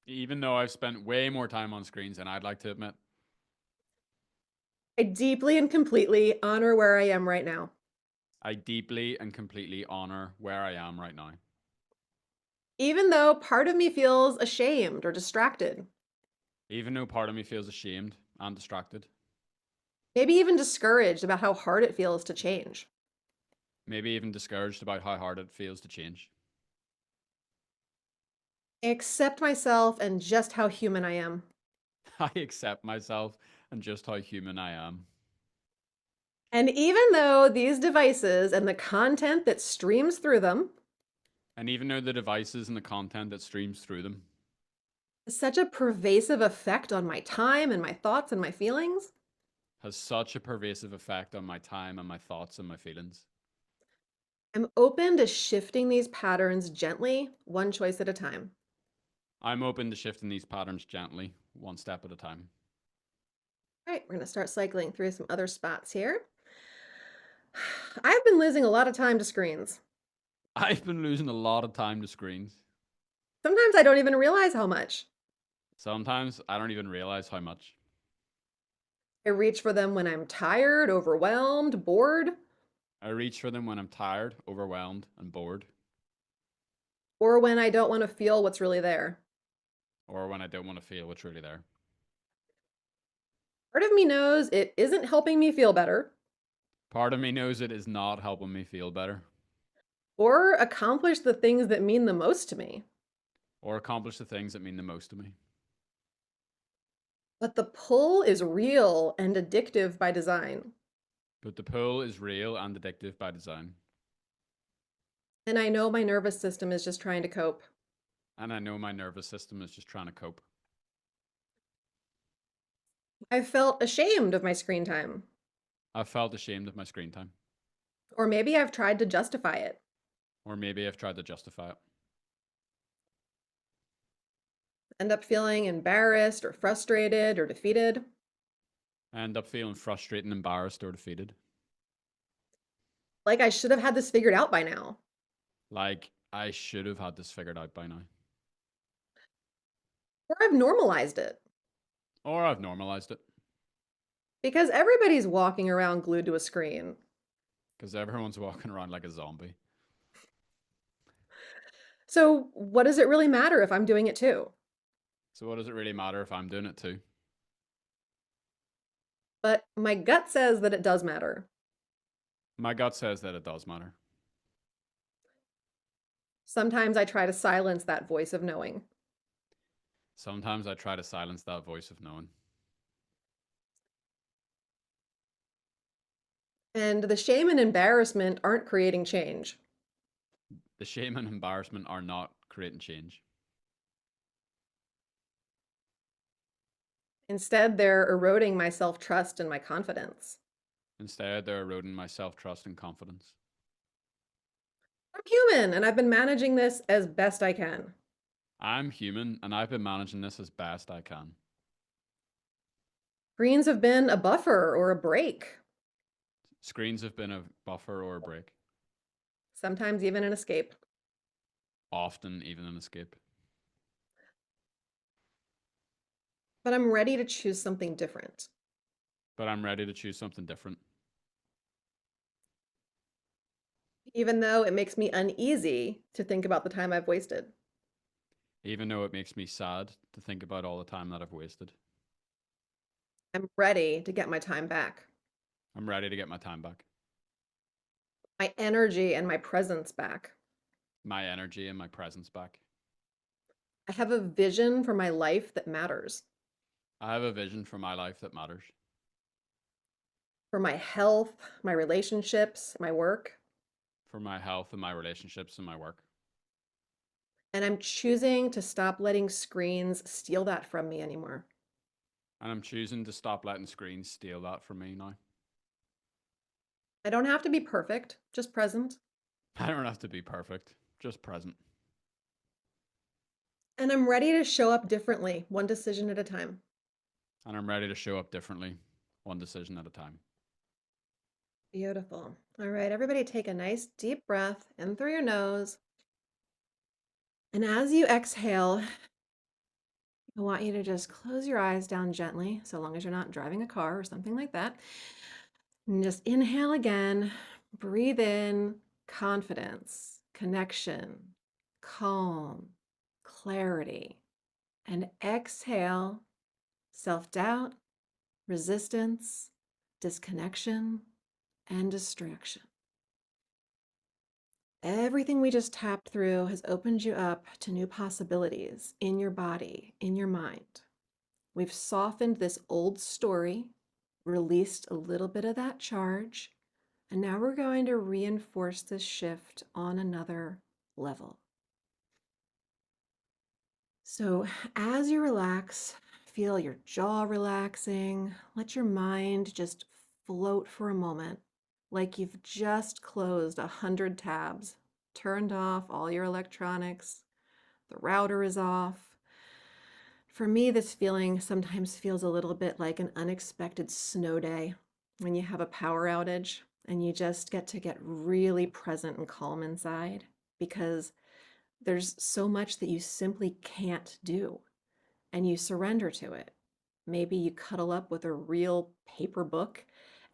Even though I've spent way more time on screens than I'd like to admit, I deeply and completely honor where I am right now. I deeply and completely honor where I am right now. Even though part of me feels ashamed or distracted, Even though part of me feels ashamed and distracted, maybe even discouraged about how hard it feels to change. maybe even discouraged about how hard it feels to change. I accept myself and just how human I am. I accept myself and just how human I am. And even though these devices and the content that streams through them And even though the devices and the content that streams through them has such a pervasive effect on my time and my thoughts and my feelings, has such a pervasive effect on my time and my thoughts and my feelings, I'm open to shifting these patterns gently, one choice at a time. I'm open to shifting these patterns gently, one step at a time. All right, we're going to start cycling through some other spots here. I've been losing a lot of time to screens. I've been losing a lot of time to screens. Sometimes I don't even realize how much. Sometimes I don't even realize how much. I reach for them when I'm tired, overwhelmed, bored, I reach for them when I'm tired, overwhelmed, and bored, or when I don't want to feel what's really there. or when I don't want to feel what's really there. Part of me knows it isn't helping me feel better Part of me knows it is not helping me feel better or accomplish the things that mean the most to me. or accomplish the things that mean the most to me. But the pull is real and addictive by design. But the pull is real and addictive by design. And I know my nervous system is just trying to cope. And I know my nervous system is just trying to cope. I've felt ashamed of my screen time. I've felt ashamed of my screen time. Or maybe I've tried to justify it. Or maybe I've tried to justify it. End up feeling embarrassed or frustrated or defeated. I end up feeling frustrated, embarrassed, or defeated. Like I should have had this figured out by now. Like I should have had this figured out by now. Or I've normalized it. Or I've normalized it. Because everybody's walking around glued to a screen. Because everyone's walking around like a zombie. So what does it really matter if I'm doing it too? So what does it really matter if I'm doing it too? But my gut says that it does matter. My gut says that it does matter. Sometimes I try to silence that voice of knowing. Sometimes I try to silence that voice of knowing. And the shame and embarrassment aren't creating change. The shame and embarrassment are not creating change. Instead, they're eroding my self-trust and my confidence. Instead, they're eroding my self-trust and confidence. I'm human, and I've been managing this as best I can. I'm human, and I've been managing this as best I can. Screens have been a buffer or a break. Screens have been a buffer or a break, Sometimes even an escape. often even an escape. But I'm ready to choose something different. But I'm ready to choose something different. Even though it makes me uneasy to think about the time I've wasted. Even though it makes me sad to think about all the time that I've wasted. I'm ready to get my time back, I'm ready to get my time back, my energy and my presence back. my energy and my presence back. I have a vision for my life that matters, I have a vision for my life that matters, for my health, my relationships, my work. for my health and my relationships and my work. And I'm choosing to stop letting screens steal that from me anymore. And I'm choosing to stop letting screens steal that from me now. I don't have to be perfect, just present. I don't have to be perfect, just present. And I'm ready to show up differently, one decision at a time. And I'm ready to show up differently, one decision at a time. Beautiful. All right, everybody take a nice deep breath in through your nose. And as you exhale, I want you to just close your eyes down gently, so long as you're not driving a car or something like that. And just inhale again, breathe in confidence, connection, calm, clarity. And exhale self-doubt, resistance, disconnection, and distraction. Everything we just tapped through has opened you up to new possibilities in your body, in your mind. We've softened this old story, released a little bit of that charge, and now we're going to reinforce this shift on another level. So as you relax, feel your jaw relaxing, let your mind just float for a moment, like you've just closed 100 tabs, turned off all your electronics, the router is off. For me, this feeling sometimes feels a little bit like an unexpected snow day when you have a power outage and you just get to get really present and calm inside because there's so much that you simply can't do and you surrender to it. Maybe you cuddle up with a real paper book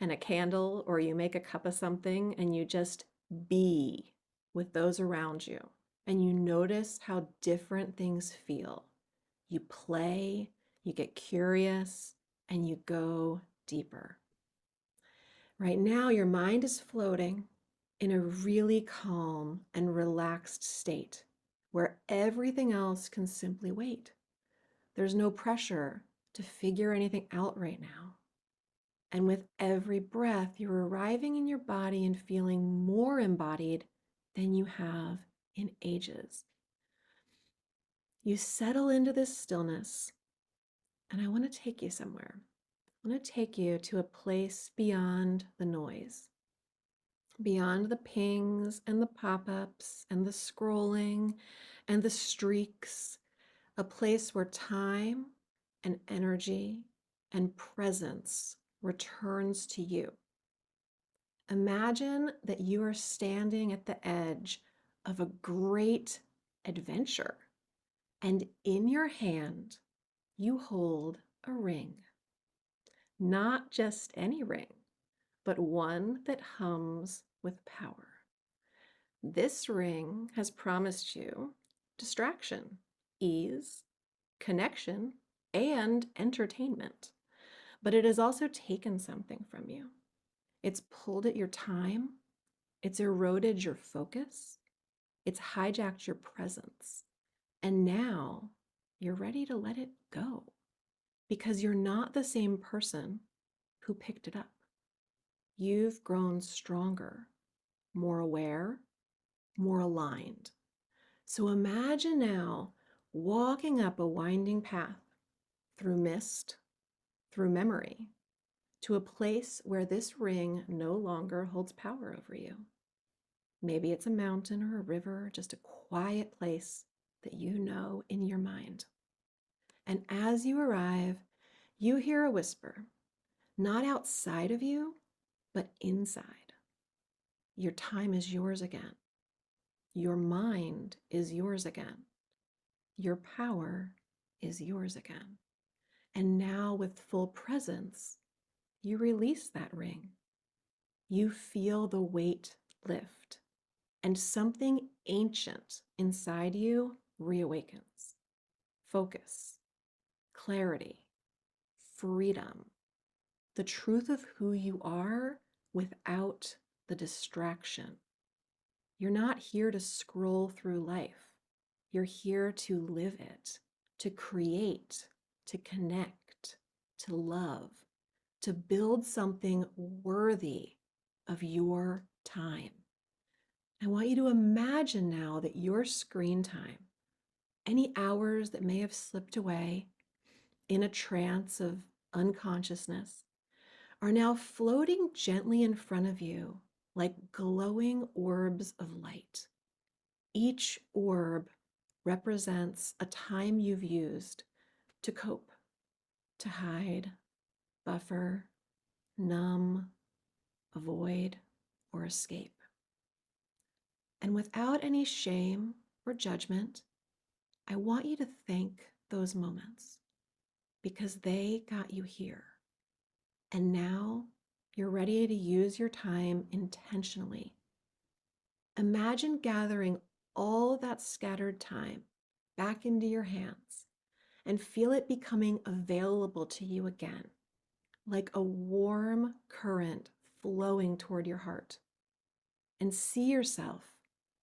and a candle, or you make a cup of something and you just be with those around you and you notice how different things feel. You play, you get curious, and you go deeper. Right now, your mind is floating in a really calm and relaxed state where everything else can simply wait. There's no pressure to figure anything out right now. And with every breath, you're arriving in your body and feeling more embodied than you have in ages. You settle into this stillness, and I want to take you somewhere. I want to take you to a place beyond the noise, beyond the pings and the pop-ups and the scrolling and the streaks, a place where time and energy and presence returns to you. Imagine that you are standing at the edge of a great adventure, and in your hand, you hold a ring. Not just any ring, but one that hums with power. This ring has promised you distraction, ease, connection, and entertainment. But it has also taken something from you. It's pulled at your time, it's eroded your focus, it's hijacked your presence. And now you're ready to let it go because you're not the same person who picked it up. You've grown stronger, more aware, more aligned. So imagine now walking up a winding path through mist, through memory, to a place where this ring no longer holds power over you. Maybe it's a mountain or a river, just a quiet place that you know in your mind. And as you arrive, you hear a whisper, not outside of you, but inside. Your time is yours again. Your mind is yours again. Your power is yours again. And now, with full presence, you release that ring. You feel the weight lift, and something ancient inside you reawakens. Focus, clarity, freedom, the truth of who you are without the distraction. You're not here to scroll through life. You're here to live it, to create, to connect, to love, to build something worthy of your time. I want you to imagine now that your screen time, any hours that may have slipped away in a trance of unconsciousness, are now floating gently in front of you like glowing orbs of light. Each orb represents a time you've used to cope, to hide, buffer, numb, avoid, or escape. And without any shame or judgment, I want you to thank those moments because they got you here. And now you're ready to use your time intentionally. Imagine gathering all that scattered time back into your hands and feel it becoming available to you again, like a warm current flowing toward your heart. And see yourself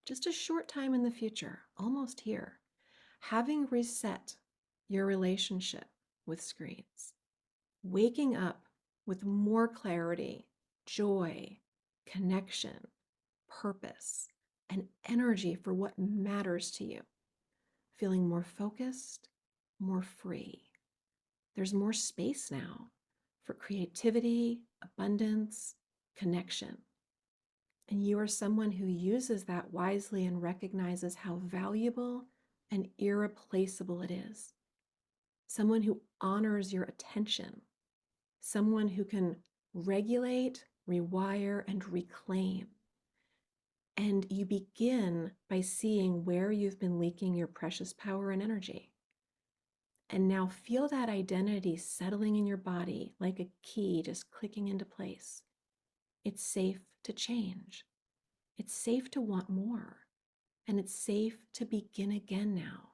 just a short time in the future, almost here, having reset your relationship with screens, waking up with more clarity, joy, connection, purpose, and energy for what matters to you, feeling more focused, more free. There's more space now for creativity, abundance, connection. And you are someone who uses that wisely and recognizes how valuable and irreplaceable it is. Someone who honors your attention, someone who can regulate, rewire, and reclaim. And you begin by seeing where you've been leaking your precious power and energy. And now feel that identity settling in your body like a key just clicking into place. It's safe to change. It's safe to want more. And it's safe to begin again now.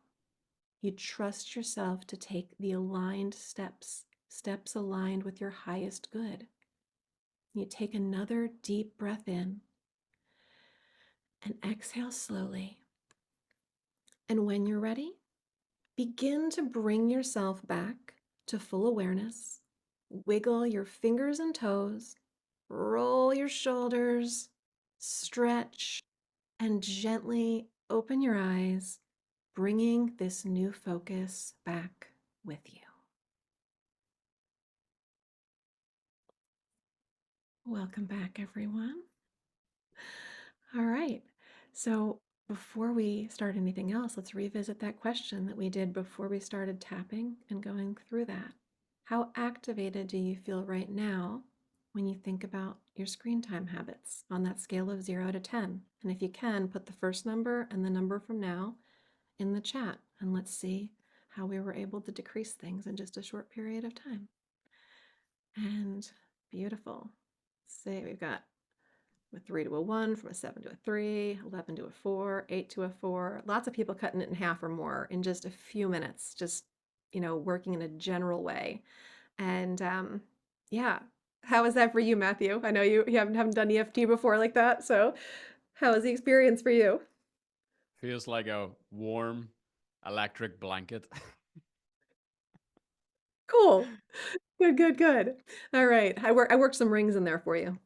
You trust yourself to take the aligned steps aligned with your highest good. You take another deep breath in and exhale slowly. And when you're ready, begin to bring yourself back to full awareness. Wiggle your fingers and toes, roll your shoulders, stretch, and gently open your eyes, bringing this new focus back with you. Welcome back, everyone. All right. So before we start anything else, let's revisit that question that we did before we started tapping and going through that. How activated do you feel right now when you think about your screen time habits on that scale of 0 to 10? And if you can, put the first number and the number from now in the chat, and let's see how we were able to decrease things in just a short period of time. And beautiful. Say we've got a 3 to a 1, from a 7 to a 3, 11 to a 4, 8 to a 4. Lots of people cutting it in half or more in just a few minutes, just, working in a general way. And yeah, how is that for you, Matthew? I know you haven't done EFT before like that. So how was the experience for you? Feels like a warm electric blanket. Cool. Good, good, good. All right. I worked some rings in there for you.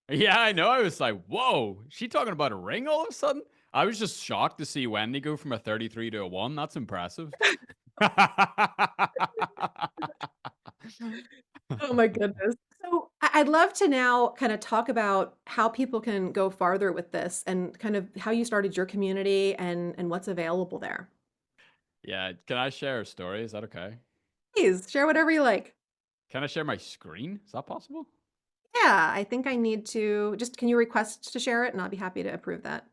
Yeah, I know. I was like, whoa, she talking about a ring all of a sudden? I was just shocked to see Wendy go from a 33 to a 1. That's impressive. Oh my goodness. So I'd love to now kind of talk about how people can go farther with this and kind of how you started your community and what's available there. Yeah, can I share a story? Is that okay? Please share whatever you like. Can I share my screen? Is that possible? Yeah, I think I need to just, can you request to share it and I'll be happy to approve that.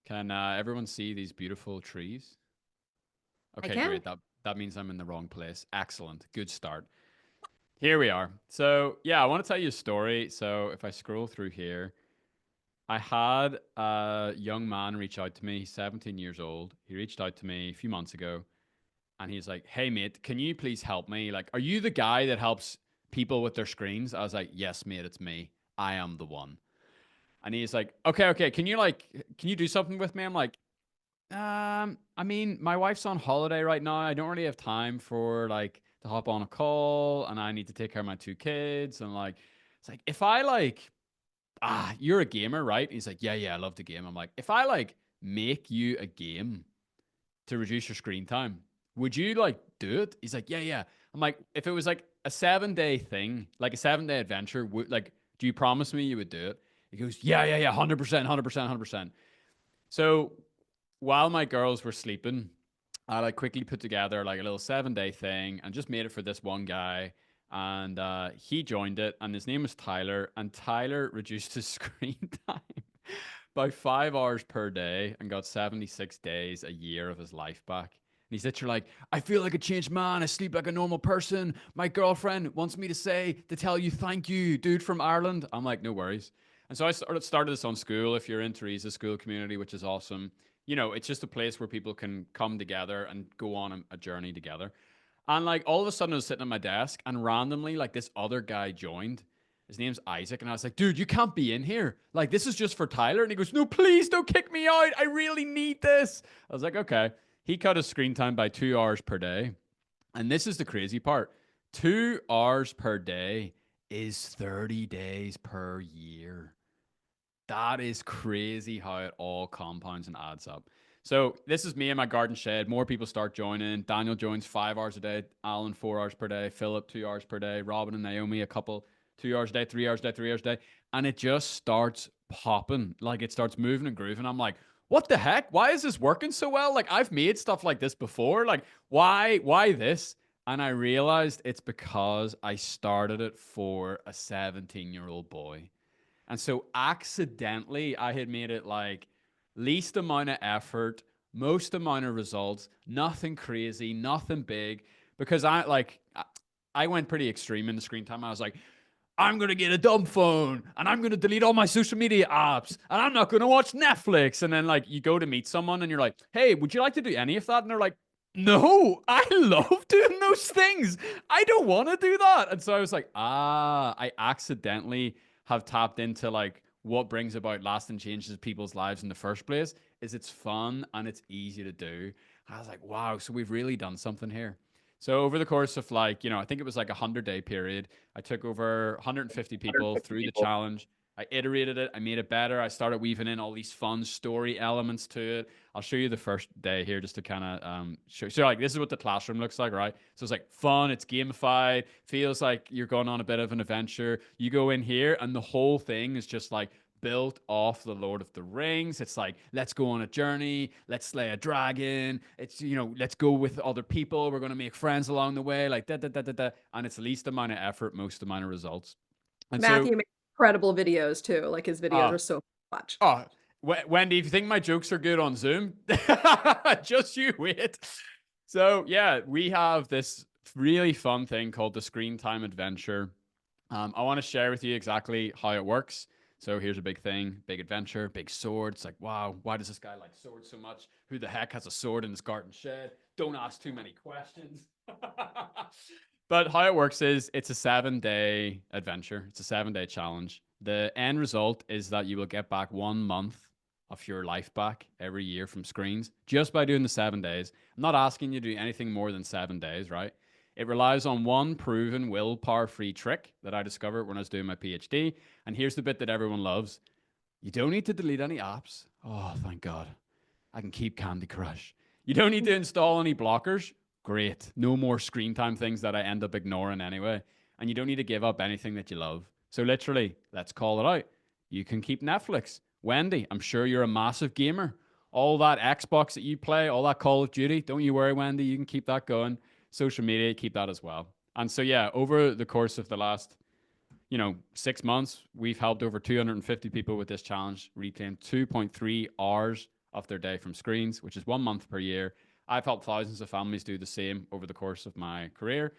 Can everyone see these beautiful trees? I Okay, can. great. That means I'm in the wrong place. Excellent. Good start. Here we are. So, yeah, I want to tell you a story. So, if I scroll through here, I had a young man reach out to me. He's 17 years old. He reached out to me a few months ago and he's like, "Hey, mate, can you please help me? Like, are you the guy that helps people with their screens?" I was like, "Yes, mate, it's me. I am the one." And he's like, "Okay, okay, can you do something with me?" I'm like, I mean, my wife's on holiday right now. I don't really have time for like to hop on a call, and I need to take care of my two kids. And like, it's like if I like, you're a gamer, right? He's like, yeah, yeah, I love the game. I'm like, if I like make you a game to reduce your screen time, would you like do it? He's like, yeah, yeah. I'm like, if it was like a 7 day thing, like a 7 day adventure, would like, do you promise me you would do it? He goes, yeah, yeah, yeah, 100%, 100%, 100%. So while my girls were sleeping, I like quickly put together like a little 7 day thing and just made it for this one guy. And he joined it, and his name was Tyler. And Tyler reduced his screen time by 5 hours per day and got 76 days a year of his life back. And he's literally like, I feel like a changed man. I sleep like a normal person. My girlfriend wants me to tell you thank you, dude from Ireland. I'm like, no worries. And so I started this on school. If you're in Theresa's school community, which is awesome, you know, it's just a place where people can come together and go on a journey together. And like all of a sudden, I was sitting at my desk, and randomly, like this other guy joined. His name's Isaac, and I was like, "Dude, you can't be in here. Like, this is just for Tyler." And he goes, "No, please don't kick me out. I really need this." I was like, "Okay." He cut his screen time by 2 hours per day, and this is the crazy part: 2 hours per day is 30 days per year. That is crazy how it all compounds and adds up. So this is me in my garden shed. More people start joining. Daniel joins 5 hours a day. Alan 4 hours per day. Philip 2 hours per day. Robin and Naomi a couple 2 hours a day, 3 hours a day, 3 hours a day, and it just starts popping. Like it starts moving and grooving. I'm like, what the heck? Why is this working so well? Like I've made stuff like this before. Like why this? And I realized it's because I started it for a 17-year-old boy. And so accidentally, I had made it like least amount of effort, most amount of results, nothing crazy, nothing big. Because I went pretty extreme in the screen time. I was like, I'm gonna get a dumb phone and I'm gonna delete all my social media apps and I'm not gonna watch Netflix. And then like you go to meet someone and you're like, hey, would you like to do any of that? And they're like, no, I love doing those things. I don't want to do that. And so I was like, I accidentally have tapped into like what brings about lasting changes in people's lives in the first place is it's fun and it's easy to do. I was like, wow, so we've really done something here. So over the course of like, you know, I think it was like a 100 day period, I took over 150 people 150 through the people. challenge. I iterated it. I made it better. I started weaving in all these fun story elements to it. I'll show you the first day here just to kind of show. So like this is what the classroom looks like, right? So it's like fun. It's gamified. Feels like you're going on a bit of an adventure. You go in here and the whole thing is just like built off the Lord of the Rings. It's like, let's go on a journey, let's slay a dragon. It's, you know, let's go with other people. We're gonna make friends along the way, like da da da da da. And it's least amount of effort, most amount of results. And so, Matthew makes incredible videos too. Like his videos uh, are so fun to watch. oh, Wendy, if you think my jokes are good on Zoom, just you wait. So yeah, we have this really fun thing called the Screen Time Adventure. I want to share with you exactly how it works. So here's a big thing, big adventure, big sword. It's like, wow, why does this guy like swords so much? Who the heck has a sword in his garden shed? Don't ask too many questions. But how it works is it's a 7 day adventure. It's a 7 day challenge. The end result is that you will get back 1 month of your life back every year from screens just by doing the 7 days. I'm not asking you to do anything more than 7 days, right? It relies on one proven willpower free trick that I discovered when I was doing my PhD. And here's the bit that everyone loves: you don't need to delete any apps. Oh, thank God. I can keep Candy Crush. You don't need to install any blockers. Great. No more screen time things that I end up ignoring anyway. And you don't need to give up anything that you love. So, literally, let's call it out. You can keep Netflix. Wendy, I'm sure you're a massive gamer. All that Xbox that you play, all that Call of Duty, don't you worry, Wendy. You can keep that going. Social media, keep that as well. And so, yeah, over the course of the last 6 months, we've helped over 250 people with this challenge reclaim 2.3 hours of their day from screens, which is 1 month per year. I've helped thousands of families do the same over the course of my career.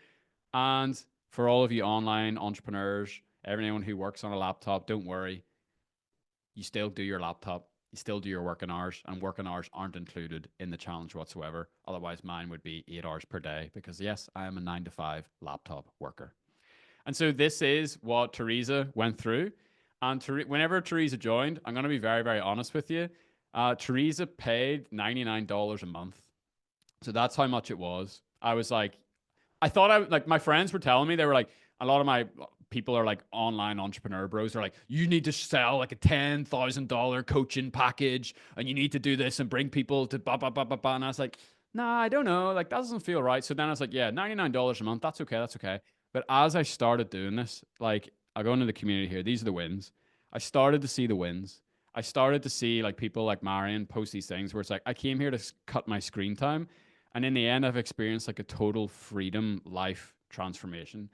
And for all of you online entrepreneurs, everyone who works on a laptop, don't worry. You still do your laptop, you still do your working hours, and working hours aren't included in the challenge whatsoever. Otherwise, mine would be 8 hours per day because, yes, I am a 9 to 5 laptop worker. And so this is what Theresa went through. And whenever Theresa joined, I'm going to be very, very honest with you. Theresa paid $99 a month. So that's how much it was. I was like, I thought like my friends were telling me, they were like, a lot of my people are like online entrepreneur bros. They're like, you need to sell like a $10,000 coaching package and you need to do this and bring people to blah, blah, blah, blah, blah. And I was like, nah, I don't know. Like that doesn't feel right. So then I was like, yeah, $99 a month. That's okay. That's okay. But as I started doing this, like I go into the community here, these are the wins. I started to see the wins. I started to see like people like Marion post these things where it's like, I came here to cut my screen time. And in the end, I've experienced like a total freedom life transformation.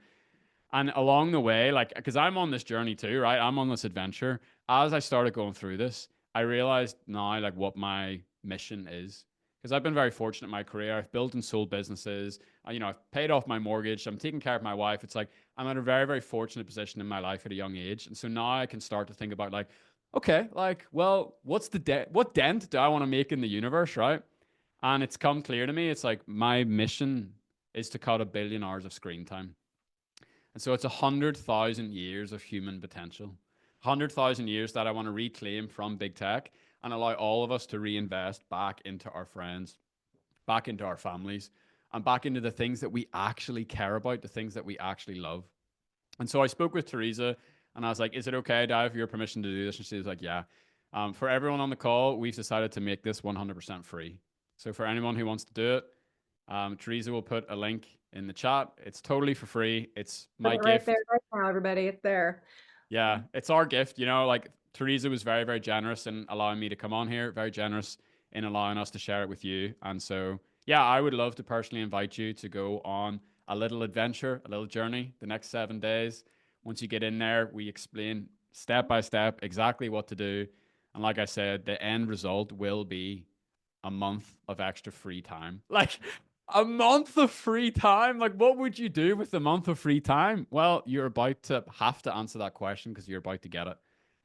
And along the way, like, because I'm on this journey too, right? I'm on this adventure. As I started going through this, I realized now, like, what my mission is. Because I've been very fortunate in my career. I've built and sold businesses. I've paid off my mortgage. I'm taking care of my wife. It's like I'm at a very, very fortunate position in my life at a young age. And so now I can start to think about, like, okay, like, well, what dent do I want to make in the universe, right? And it's come clear to me. It's like my mission is to cut 1 billion hours of screen time. And so it's 100,000 years of human potential, 100,000 years that I want to reclaim from big tech and allow all of us to reinvest back into our friends, back into our families, and back into the things that we actually care about, the things that we actually love. And so I spoke with Theresa and I was like, is it okay? Do I have your permission to do this? And she was like, yeah. For everyone on the call, we've decided to make this 100% free. So for anyone who wants to do it, Theresa will put a link in the chat. It's totally for free. It's my Right there, gift. right now, everybody. It's there. Yeah, it's our gift. Like Theresa was very, very generous in allowing me to come on here, very generous in allowing us to share it with you. And so, yeah, I would love to personally invite you to go on a little adventure, a little journey the next 7 days. Once you get in there, we explain step by step exactly what to do. And like I said, the end result will be a month of extra free time. Like a month of free time? Like, what would you do with a month of free time? Well, you're about to have to answer that question because you're about to get it.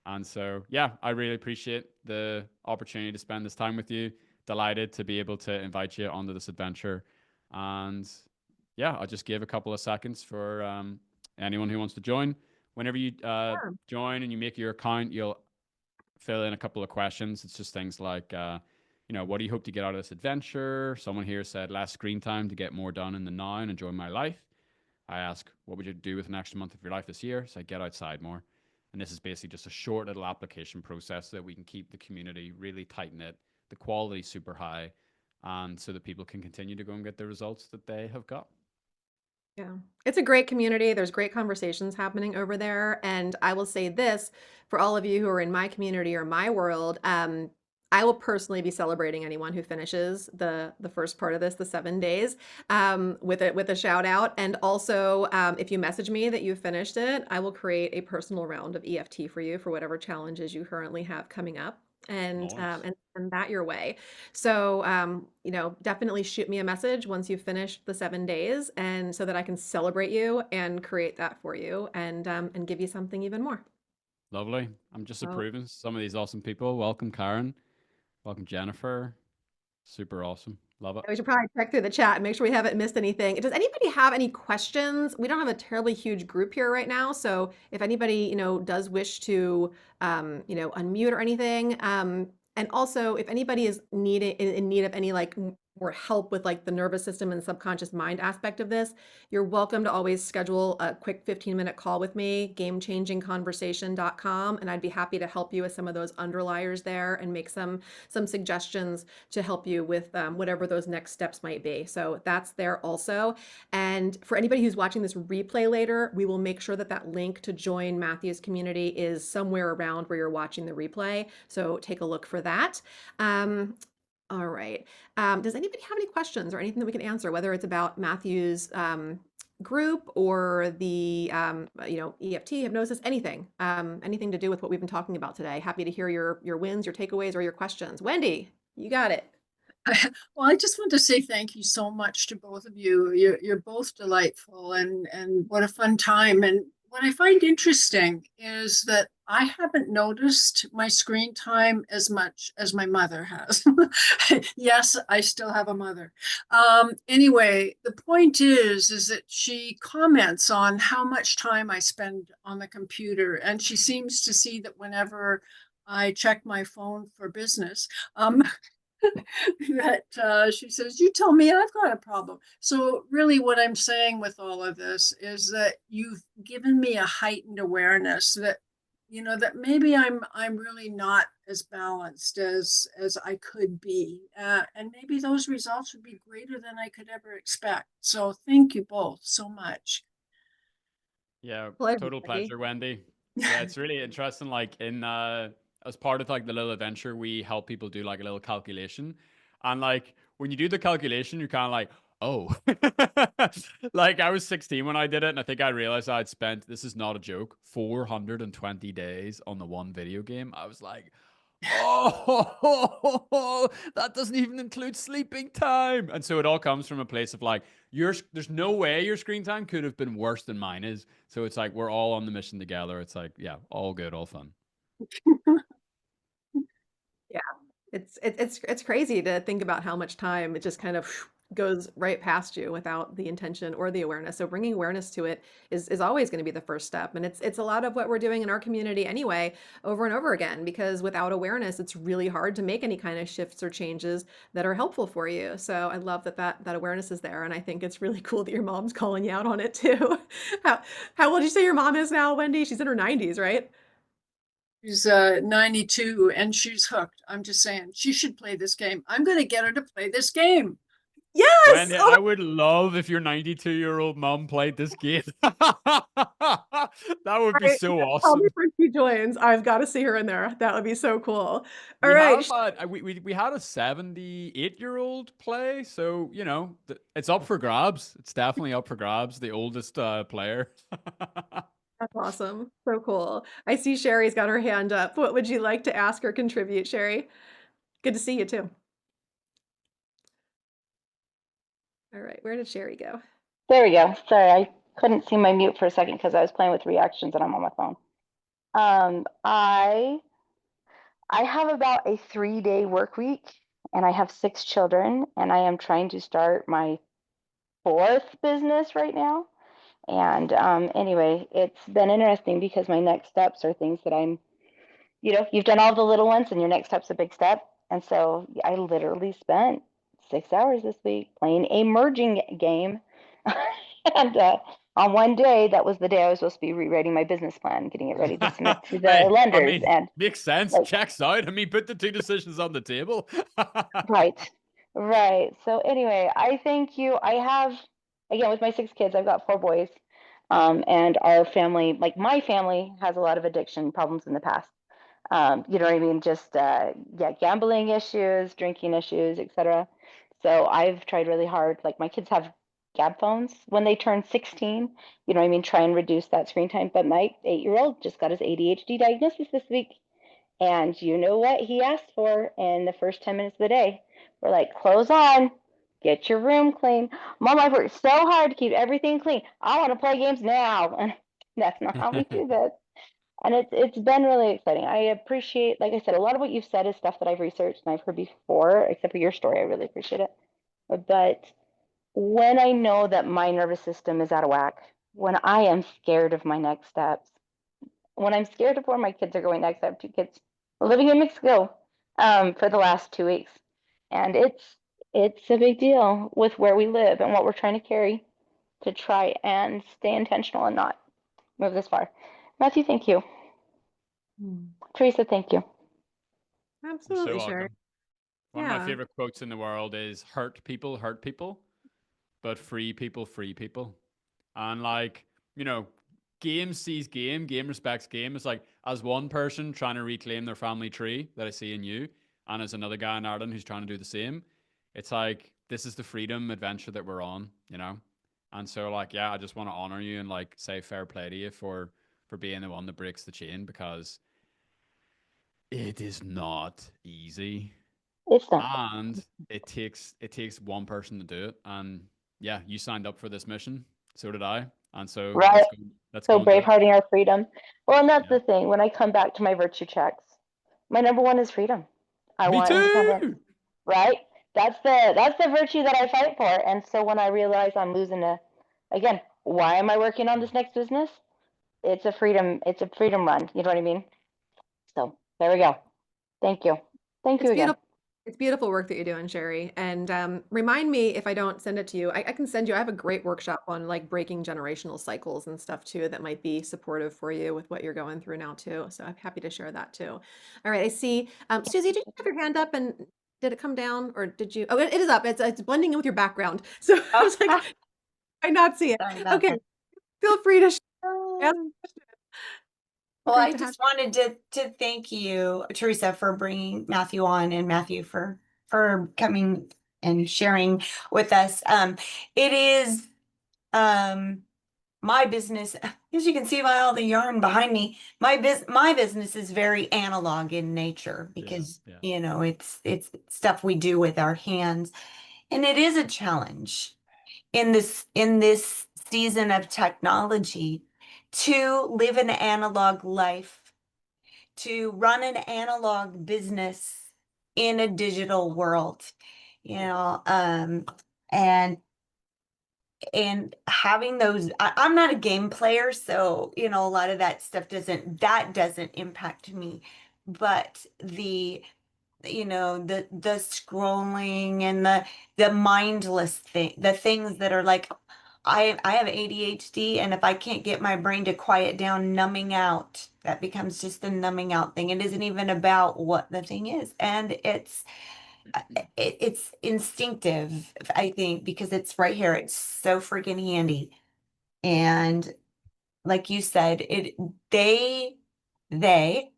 And so, yeah, I really appreciate the opportunity to spend this time with you. Delighted to be able to invite you onto this adventure. And yeah, I'll just give a couple of seconds for anyone who wants to join. Whenever you join and you make your account, you'll fill in a couple of questions. It's just things like, what do you hope to get out of this adventure? Someone here said less screen time to get more done in the now and enjoy my life. I ask, what would you do with an extra month of your life this year? So I get outside more. And this is basically just a short little application process so that we can keep the community really tight knit, the quality super high, and so that people can continue to go and get the results that they have got. Yeah. It's a great community. There's great conversations happening over there. And I will say this for all of you who are in my community or my world, I will personally be celebrating anyone who finishes the first part of this, the 7 days, with a shout out. And also, if you message me that you finished it, I will create a personal round of EFT for you for whatever challenges you currently have coming up. And Nice. and that your way. So definitely shoot me a message once you've finished the 7 days, and so that I can celebrate you and create that for you and give you something even more. Lovely. I'm just So approving some of these awesome people. Welcome, Karen. Welcome, Jennifer. Super awesome. Love it. we should probably check through the chat and make sure we haven't missed anything. Does anybody have any questions? We don't have a terribly huge group here right now, so if anybody does wish to unmute or anything, and also if anybody is in need of any like more help with like the nervous system and subconscious mind aspect of this, you're welcome to always schedule a quick 15-minute call with me, gamechangingconversation.com, and I'd be happy to help you with some of those underliers there and make some suggestions to help you with whatever those next steps might be. So that's there also. And for anybody who's watching this replay later, we will make sure that that link to join Matthew's community is somewhere around where you're watching the replay. So take a look for that. All right. Does anybody have any questions or anything that we can answer, whether it's about Matthew's group or the EFT, hypnosis, anything to do with what we've been talking about today. Happy to hear your wins, your takeaways, or your questions. Wendy, you got it. Well, I just want to say thank you so much to both of you. You're both delightful, and what a fun time. And what I find interesting is that I haven't noticed my screen time as much as my mother has. Yes, I still have a mother. Anyway, the point is that she comments on how much time I spend on the computer, and she seems to see that whenever I check my phone for business, that she says, "You tell me I've got a problem." So really what I'm saying with all of this is that you've given me a heightened awareness that, that maybe I'm really not as balanced as I could be. And maybe those results would be greater than I could ever expect. So thank you both so much. Yeah, Pleasure, total Wendy. pleasure, Wendy. Yeah, it's really interesting. Like in as part of like the little adventure, we help people do like a little calculation. And like when you do the calculation, you're kind of like, oh, like I was 16 when I did it, and I think I realized I'd spent, this is not a joke, 420 days on the one video game. I was like, oh, that doesn't even include sleeping time. And so it all comes from a place of like, there's no way your screen time could have been worse than mine is. So it's like we're all on the mission together. It's like, yeah, all good, all fun. Yeah, it's crazy to think about how much time it just kind of goes right past you without the intention or the awareness. So bringing awareness to it is always going to be the first step, and it's a lot of what we're doing in our community anyway, over and over again. Because without awareness, it's really hard to make any kind of shifts or changes that are helpful for you. So I love that awareness is there, and I think it's really cool that your mom's calling you out on it too. how how old did you say your mom is now, Wendy? She's in her 90s, right? She's 92 and she's hooked. I'm just saying she should play this game. I'm going to get her to play this game. Yes. Wendy, Oh, I would love if your 92-year-old mom played this game. That would be right. so Tell me awesome. when she joins. I've got to see her in there. That would be so cool. All We right. have had we had a 78-year-old play, so it's up for grabs. It's definitely up for grabs. The oldest player. That's awesome. So cool. I see Sherry's got her hand up. What would you like to ask or contribute, Sherry? Good to see you too. All right. Where did Sherry go? There we go. Sorry, I couldn't see my mute for a second because I was playing with reactions and I'm on my phone. I have about a 3-day work week and I have 6 children and I am trying to start my fourth business right now. And anyway, it's been interesting because my next steps are things that you've done all the little ones and your next step's a big step. And so I literally spent 6 hours this week playing a merging game. And on one day, that was the day I was supposed to be rewriting my business plan, getting it ready to submit to the Hey, I lenders. mean, And makes sense. like, Checks out. I mean, put the two decisions on the table. right, right. So anyway, I thank you. I have, again, with my 6 kids, I've got 4 boys. And our family, like my family, has a lot of addiction problems in the past. You know what I mean? Just yeah, gambling issues, drinking issues, etc. So I've tried really hard. Like my kids have gab phones when they turn 16. You know what I mean? Try and reduce that screen time. But my 8-year-old just got his ADHD diagnosis this week. And you know what he asked for in the first 10 minutes of the day? We're like, clothes on, get your room clean. Mom, I've worked so hard to keep everything clean. I want to play games now. And that's not how we do this. And it's been really exciting. I appreciate, like I said, a lot of what you've said is stuff that I've researched and I've heard before, except for your story. I really appreciate it. But when I know that my nervous system is out of whack, when I am scared of my next steps, when I'm scared of where my kids are going next, I have 2 kids living in Mexico for the last 2 weeks, and it's a big deal with where we live and what we're trying to carry to try and stay intentional and not move this far. Matthew, thank you. Hmm. Teresa, thank you. You're so Absolutely, Sherry. welcome. One of my Yeah. favorite quotes in the world is hurt people, but free people, free people. And like, you know, game sees game, game respects game. It's like as one person trying to reclaim their family tree that I see in you, and as another guy in Ireland who's trying to do the same. It's like this is the freedom adventure that we're on, And so like, yeah, I just want to honor you and like say fair play to you for being the one that breaks the chain, because it is not easy. It's not. And it takes one person to do it. And yeah, you signed up for this mission. So did I. And so Right. let's So go and do it. bravehearting our freedom. Well, and that's Yeah. the thing. When I come back to my virtue checks, my number one is freedom. I Me want independence. too. Right? That's the virtue that I fight for. And so when I realize I'm losing again, why am I working on this next business? It's a freedom run. You know what I mean? So there we go. Thank you. Thank you It's again. beautiful. It's beautiful work that you're doing, Sherry. And remind me if I don't send it to you. I can send you. I have a great workshop on like breaking generational cycles and stuff too that might be supportive for you with what you're going through now too. So I'm happy to share that too. All right, I see. Susie, did you have your hand up and did it come down or did you? Oh, it is up. It's blending in with your background. So I was like, I not see it. Sorry about Okay, that. feel free to ask Well, Great I to have just wanted to thank you, Teresa, for bringing Matthew on, and Matthew for coming and sharing with us. It is my business, as you can see by all the yarn behind me. My business is very analog in nature because Yeah. you know it's stuff we do with our hands, and it is a challenge in this season of technology to live an analog life, to run an analog business in a digital world, you know, and having those, I'm not a game player, so you know, a lot of that stuff doesn't impact me, but the scrolling and the mindless the things that are like, I have ADHD, and if I can't get my brain to quiet down, numbing out, that becomes just a numbing out thing. It isn't even about what the thing is, and it's instinctive, I think, because it's right here. It's so freaking handy. And like you said, they they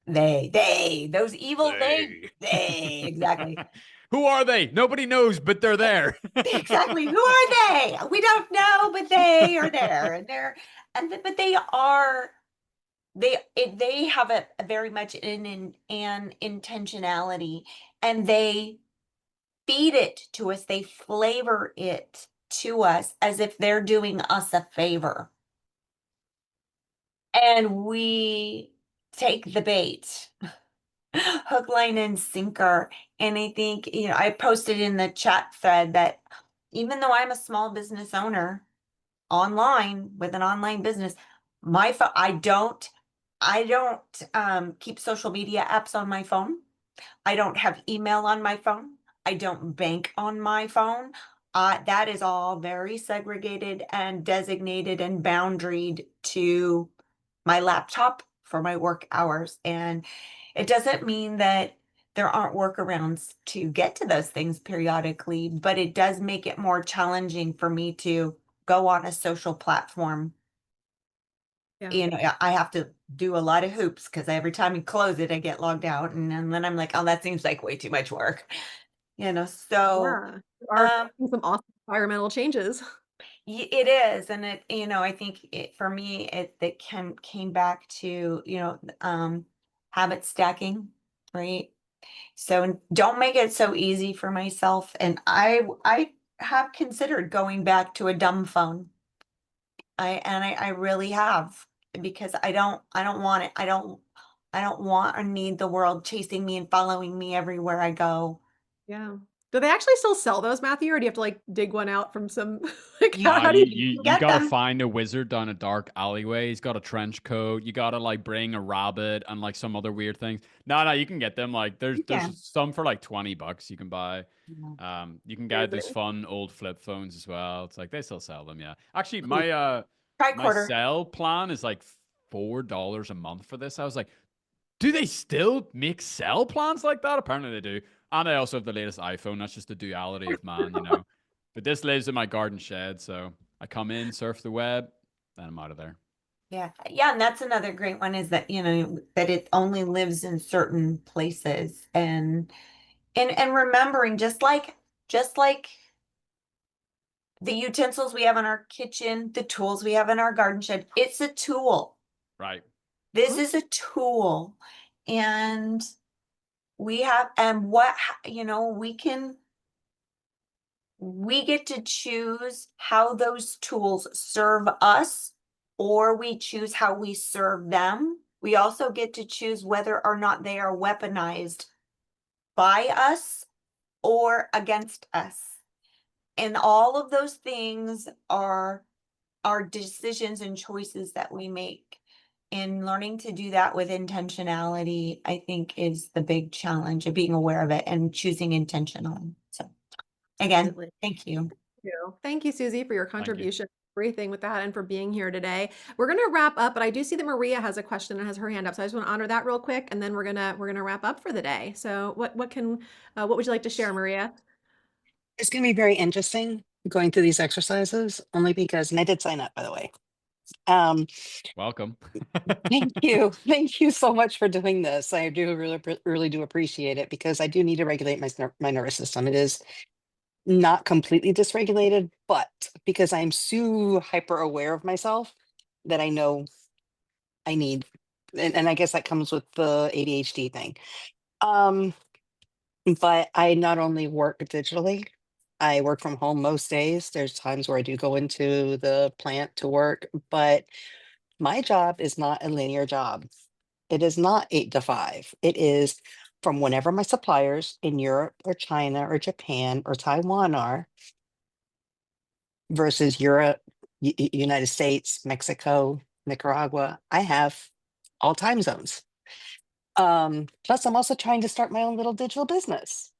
They. those evil they exactly. Who are they? Nobody knows, but they're there. Exactly. Who are they? We don't know, but they are there, and but they have a very much an intentionality, and they feed it to us. They flavor it to us as if they're doing us a favor, and we take the bait. Hook, line, and sinker. And I think, I posted in the chat thread that even though I'm a small business owner online with an online business, I don't keep social media apps on my phone. I don't have email on my phone. I don't bank on my phone. That is all very segregated and designated and boundaried to my laptop for my work hours. And it doesn't mean that there aren't workarounds to get to those things periodically, but it does make it more challenging for me to go on a social platform. Yeah. I have to do a lot of hoops because every time you close it, I get logged out. And then I'm like, oh, that seems like way too much work. So Yeah. You are making some awesome environmental changes. it is. And I think for me, it came back to, habit stacking, right? So don't make it so easy for myself. And I have considered going back to a dumb phone. I really have, because I don't want it. I don't want or need the world chasing me and following me everywhere I go. Yeah. Do they actually still sell those, Matthew, or do you have to like dig one out from some like You how Nah, do you you you you can you get gotta them. find a wizard down a dark alleyway. He's got a trench coat. You gotta like bring a rabbit and like some other weird things. No, you can get them. Like You there's can. some for like $20 you can buy. Yeah. You can get those amazing? fun old flip phones as well. It's like they still sell them, yeah. Actually, Ooh, my tricorder. cell plan is like $4 a month for this. I was like, do they still make cell plans like that? Apparently they do. And I also have the latest iPhone. That's just the duality of man. But this lives in my garden shed, so I come in, surf the web, then I'm out of there. Yeah. Yeah, and that's another great one, is that, that it only lives in certain places, and remembering, just like the utensils we have in our kitchen, the tools we have in our garden shed, it's a tool. Right. This is a tool. And we have, and what, you know, we get to choose how those tools serve us, or we choose how we serve them. We also get to choose whether or not they are weaponized by us or against us. And all of those things are decisions and choices that we make. And learning to do that with intentionality, I think, is the big challenge of being aware of it and choosing intentional. So again, Absolutely. thank you. Thank you, Susie, for your you. contribution, everything with that, and for being here today. We're going to wrap up, but I do see that Maria has a question and has her hand up, so I just want to honor that real quick, and then we're gonna wrap up for the day. So, what would you like to share, Maria? It's going to be very interesting going through these exercises, only because, and I did sign up, by the way. Welcome. Thank you. Thank you so much for doing this. I do really do appreciate it, because I do need to regulate my nervous system. It is not completely dysregulated, but because I'm so hyper aware of myself that I know I need, and I guess that comes with the ADHD thing. But I not only work digitally, I work from home most days. There's times where I do go into the plant to work, but my job is not a linear job. It is not 8 to 5. It is from whenever my suppliers in Europe or China or Japan or Taiwan are, versus Europe, United States, Mexico, Nicaragua. I have all time zones. Plus, I'm also trying to start my own little digital business.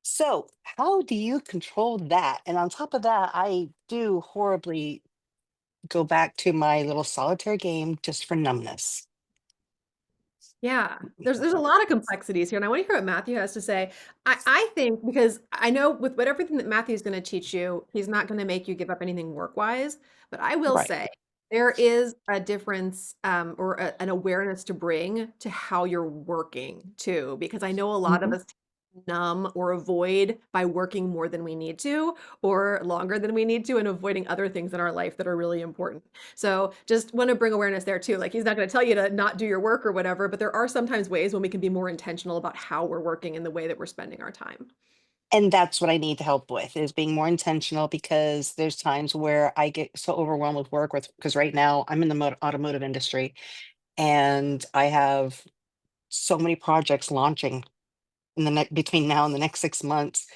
So, how do you control that? And on top of that, I do horribly go back to my little solitaire game just for numbness. Yeah, there's a lot of complexities here, and I want to hear what Matthew has to say. I think, because I know with everything that Matthew's going to teach you, he's not going to make you give up anything work-wise. But I will Right. say there is a difference, or an awareness to bring to how you're working too, because I know a lot of Mhm. us numb or avoid by working more than we need to or longer than we need to, and avoiding other things in our life that are really important. So just want to bring awareness there too. Like, he's not going to tell you to not do your work or whatever, but there are sometimes ways when we can be more intentional about how we're working and the way that we're spending our time. And that's what I need help with, is being more intentional, because there's times where I get so overwhelmed with work, because right now I'm in the automotive industry, and I have so many projects launching in the between now and the next 6 months,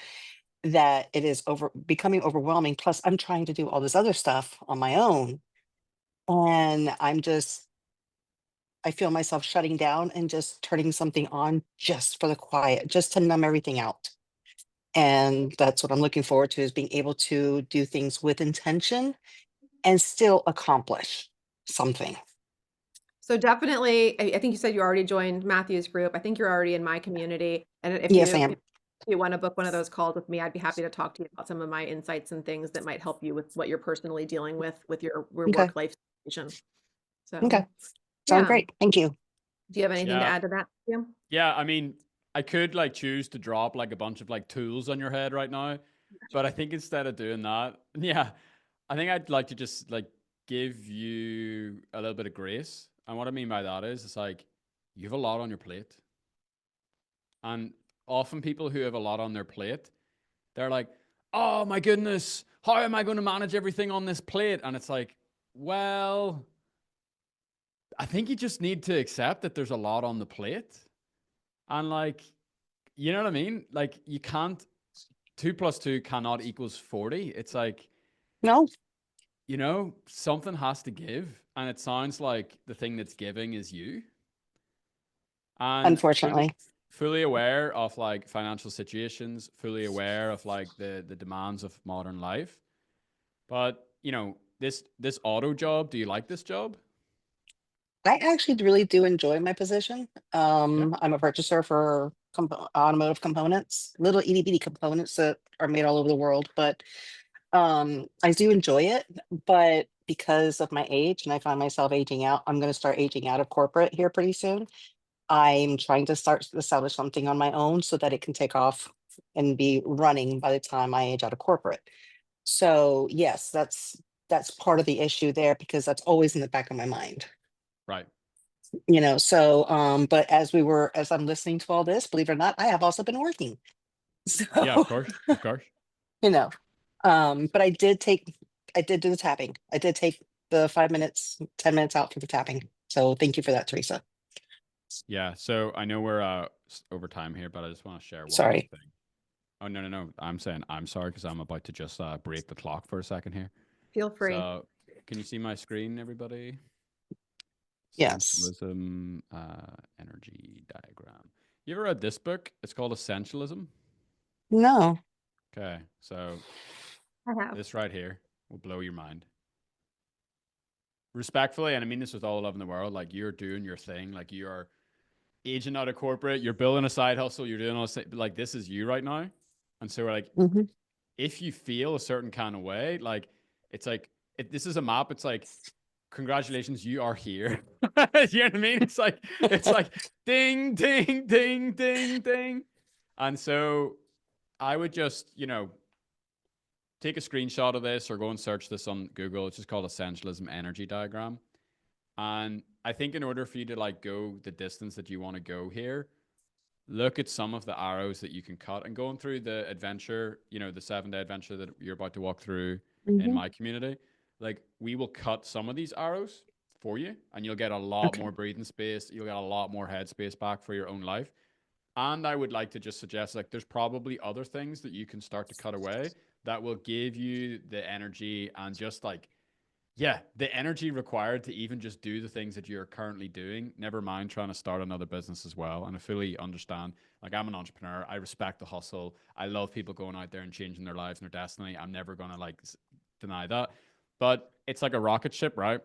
that it is becoming overwhelming. Plus, I'm trying to do all this other stuff on my own, and I feel myself shutting down and just turning something on just for the quiet, just to numb everything out. And that's what I'm looking forward to, is being able to do things with intention and still accomplish something. So definitely, I think you said you already joined Matthew's group. I think you're already in my community. And if Yes, I you am. want to book one of those calls with me, I'd be happy to talk to you about some of my insights and things that might help you with what you're personally dealing with your Okay. work-life situation. So Okay. Sounds yeah. great. Thank you. Do you have anything to Yeah. add to that? Yeah. Yeah, I mean, I could like choose to drop like a bunch of like tools on your head right now, but I think instead of doing that, yeah, I think I'd like to just like give you a little bit of grace. And what I mean by that is, it's like you have a lot on your plate. And often people who have a lot on their plate, they're like, oh my goodness, how am I going to manage everything on this plate? And it's like, well, I think you just need to accept that there's a lot on the plate. And like, you know what I mean? Like, you can't, 2 + 2 cannot equals 40. It's like, No, you know, something has to give. And it sounds like the thing that's giving is you. And unfortunately. fully aware of like financial situations, fully aware of like the demands of modern life. But, you know, this auto job, do you like this job? I actually really do enjoy my position. Yeah. I'm a purchaser for automotive components, little itty bitty components that are made all over the world. But I do enjoy it. But because of my age, and I find myself aging out, I'm going to start aging out of corporate here pretty soon. I'm trying to start to establish something on my own so that it can take off and be running by the time I age out of corporate. So yes, that's part of the issue there, because that's always in the back of my mind. Right. So but as I'm listening to all this, believe it or not, I have also been working. Yeah, of So course. Of course. you know but I did do the tapping. I did take the 5 minutes, 10 minutes out for the tapping. So thank you for that, Teresa. Yeah. So I know we're over time here, but I just want to share one more Sorry. thing. Oh, no, no, no. I'm saying I'm sorry because I'm about to just break the clock for a second here. Feel free. So can you see my screen, everybody? Yes. Essentialism energy diagram. You ever read this book? It's called Essentialism. No. Okay. So I have. this right here will blow your mind. Respectfully, and I mean this with all love in the world, like you're doing your thing, like you're aging out of corporate, you're building a side hustle, you're doing all this, like this is you right now. And so we're like, Hmm. if you feel a certain kind of way, like it's like this is a map. It's like, congratulations, you are here. You know what I mean? It's like ding, ding, ding, ding, ding. And so I would just, take a screenshot of this or go and search this on Google. It's just called Essentialism Energy Diagram. And I think in order for you to like go the distance that you want to go here, look at some of the arrows that you can cut, and going through the adventure, the 7-day adventure that you're about to walk through in Hmm. my community, like we will cut some of these arrows for you and you'll get a lot Okay. more breathing space. You'll get a lot more headspace back for your own life. And I would like to just suggest, like, there's probably other things that you can start to cut away that will give you the energy and just like, yeah, the energy required to even just do the things that you're currently doing, never mind trying to start another business as well. And I fully understand. Like, I'm an entrepreneur. I respect the hustle. I love people going out there and changing their lives and their destiny. I'm never going to like deny that. But it's like a rocket ship, right?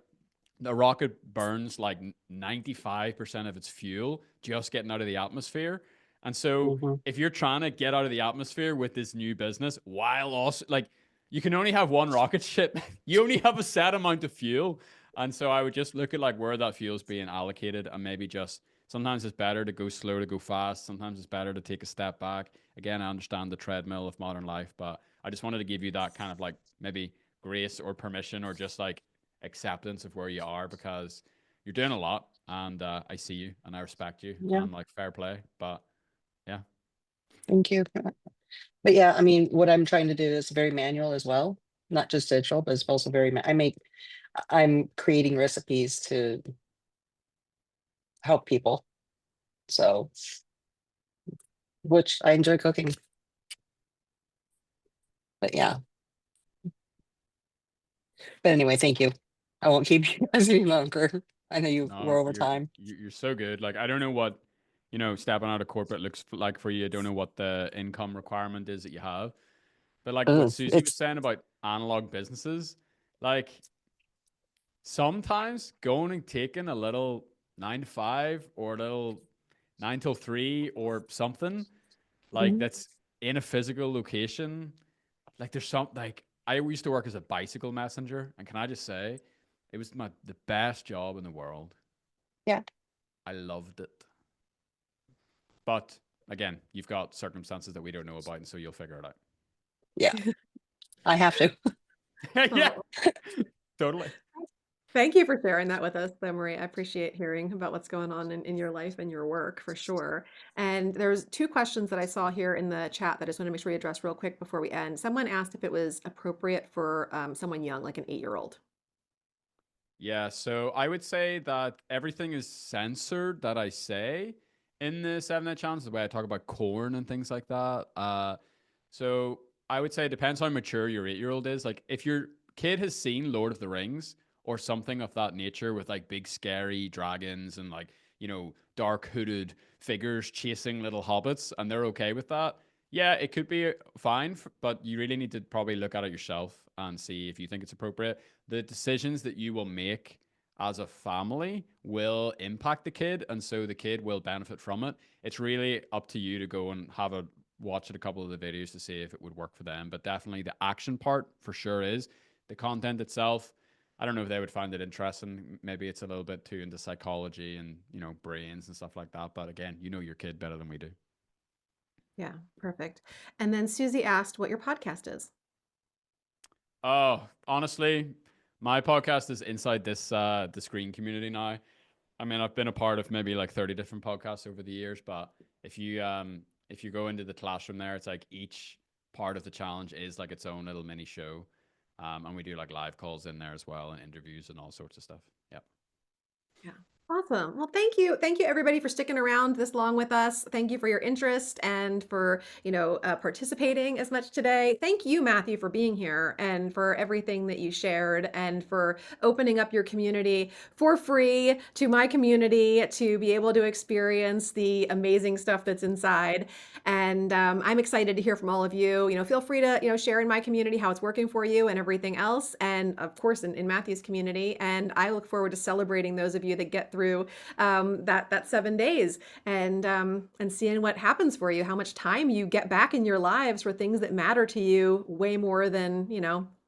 The rocket burns like 95% of its fuel just getting out of the atmosphere. And so Hmm. if you're trying to get out of the atmosphere with this new business while also like you can only have one rocket ship, you only have a set amount of fuel. And so I would just look at like where that fuel is being allocated, and maybe just sometimes it's better to go slow to go fast. Sometimes it's better to take a step back. Again, I understand the treadmill of modern life, but I just wanted to give you that kind of like maybe grace or permission or just like acceptance of where you are, because you're doing a lot, and I see you and I respect you Yeah. and like fair play. But yeah. Thank you. But yeah, I mean, what I'm trying to do is very manual as well, not just digital, but it's also very, I'm creating recipes to help people. So, which I enjoy cooking. But yeah. But anyway, thank you. I won't keep you guys any longer. I know you were No, over time. you're so good. Like I don't know what stepping out of corporate looks like for you. I don't know what the income requirement is that you have. But like what Ugh, Susie was it's saying about analog businesses, like sometimes going and taking a little 9 to 5 or a little 9 till 3 or something like Mhm. that's in a physical location. Like there's some like I used to work as a bicycle messenger, and can I just say, it was the best job in the world. Yeah. I loved it. But again, you've got circumstances that we don't know about, and so you'll figure it out. Yeah. I have to. Yeah, Oh, totally. thank you for sharing that with us, though, Marie. I appreciate hearing about what's going on in your life and your work for sure. And there's 2 questions that I saw here in the chat that I just want to make sure we address real quick before we end. Someone asked if it was appropriate for someone young, like an 8-year-old. Yeah, so I would say that everything is censored that I say in the 7 Night Challenge, the way I talk about corn and things like that. So I would say it depends how mature your 8-year-old is. Like if your kid has seen Lord of the Rings or something of that nature with like big scary dragons and like, dark hooded figures chasing little hobbits, and they're okay with that. Yeah, it could be fine, but you really need to probably look at it yourself and see if you think it's appropriate. The decisions that you will make as a family will impact the kid, and so the kid will benefit from it. It's really up to you to go and watch it a couple of the videos to see if it would work for them. But definitely the action part for sure is the content itself. I don't know if they would find it interesting. Maybe it's a little bit too into psychology and brains and stuff like that. But again, you know your kid better than we do. Yeah, perfect. And then Susie asked what your podcast is. Oh, honestly, my podcast is inside this the screen community now. I mean, I've been a part of maybe like 30 different podcasts over the years, but if you go into the classroom there, it's like each part of the challenge is like its own little mini show. And we do like live calls in there as well and interviews and all sorts of stuff. Yep. Yeah. Awesome. Well, thank you. Thank you everybody for sticking around this long with us. Thank you for your interest and for, participating as much today. Thank you, Matthew, for being here and for everything that you shared and for opening up your community for free to my community to be able to experience the amazing stuff that's inside. And I'm excited to hear from all of you. Feel free to, share in my community how it's working for you and everything else. And of course, in Matthew's community. And I look forward to celebrating those of you that get through that 7 days and seeing what happens for you, how much time you get back in your lives for things that matter to you way more than,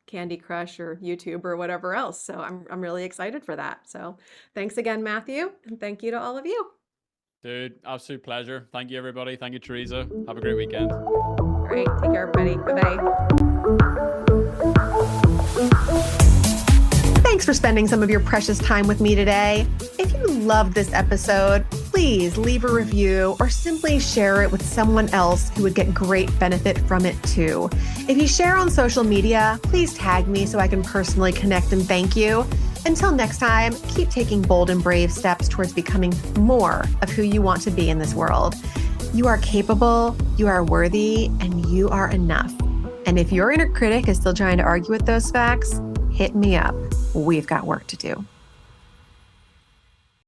Candy Crush or YouTube or whatever else. So I'm really excited for that. So thanks again, Matthew, and thank you to all of you. Dude, absolute pleasure. Thank you, everybody. Thank you, Theresa. Have a great weekend. All right. Take care, everybody. Bye-bye. Thanks for spending some of your precious time with me today. If you loved this episode, please leave a review or simply share it with someone else who would get great benefit from it too. If you share on social media, please tag me so I can personally connect and thank you. Until next time, keep taking bold and brave steps towards becoming more of who you want to be in this world. You are capable, you are worthy, and you are enough. And if your inner critic is still trying to argue with those facts, hit me up. We've got work to do.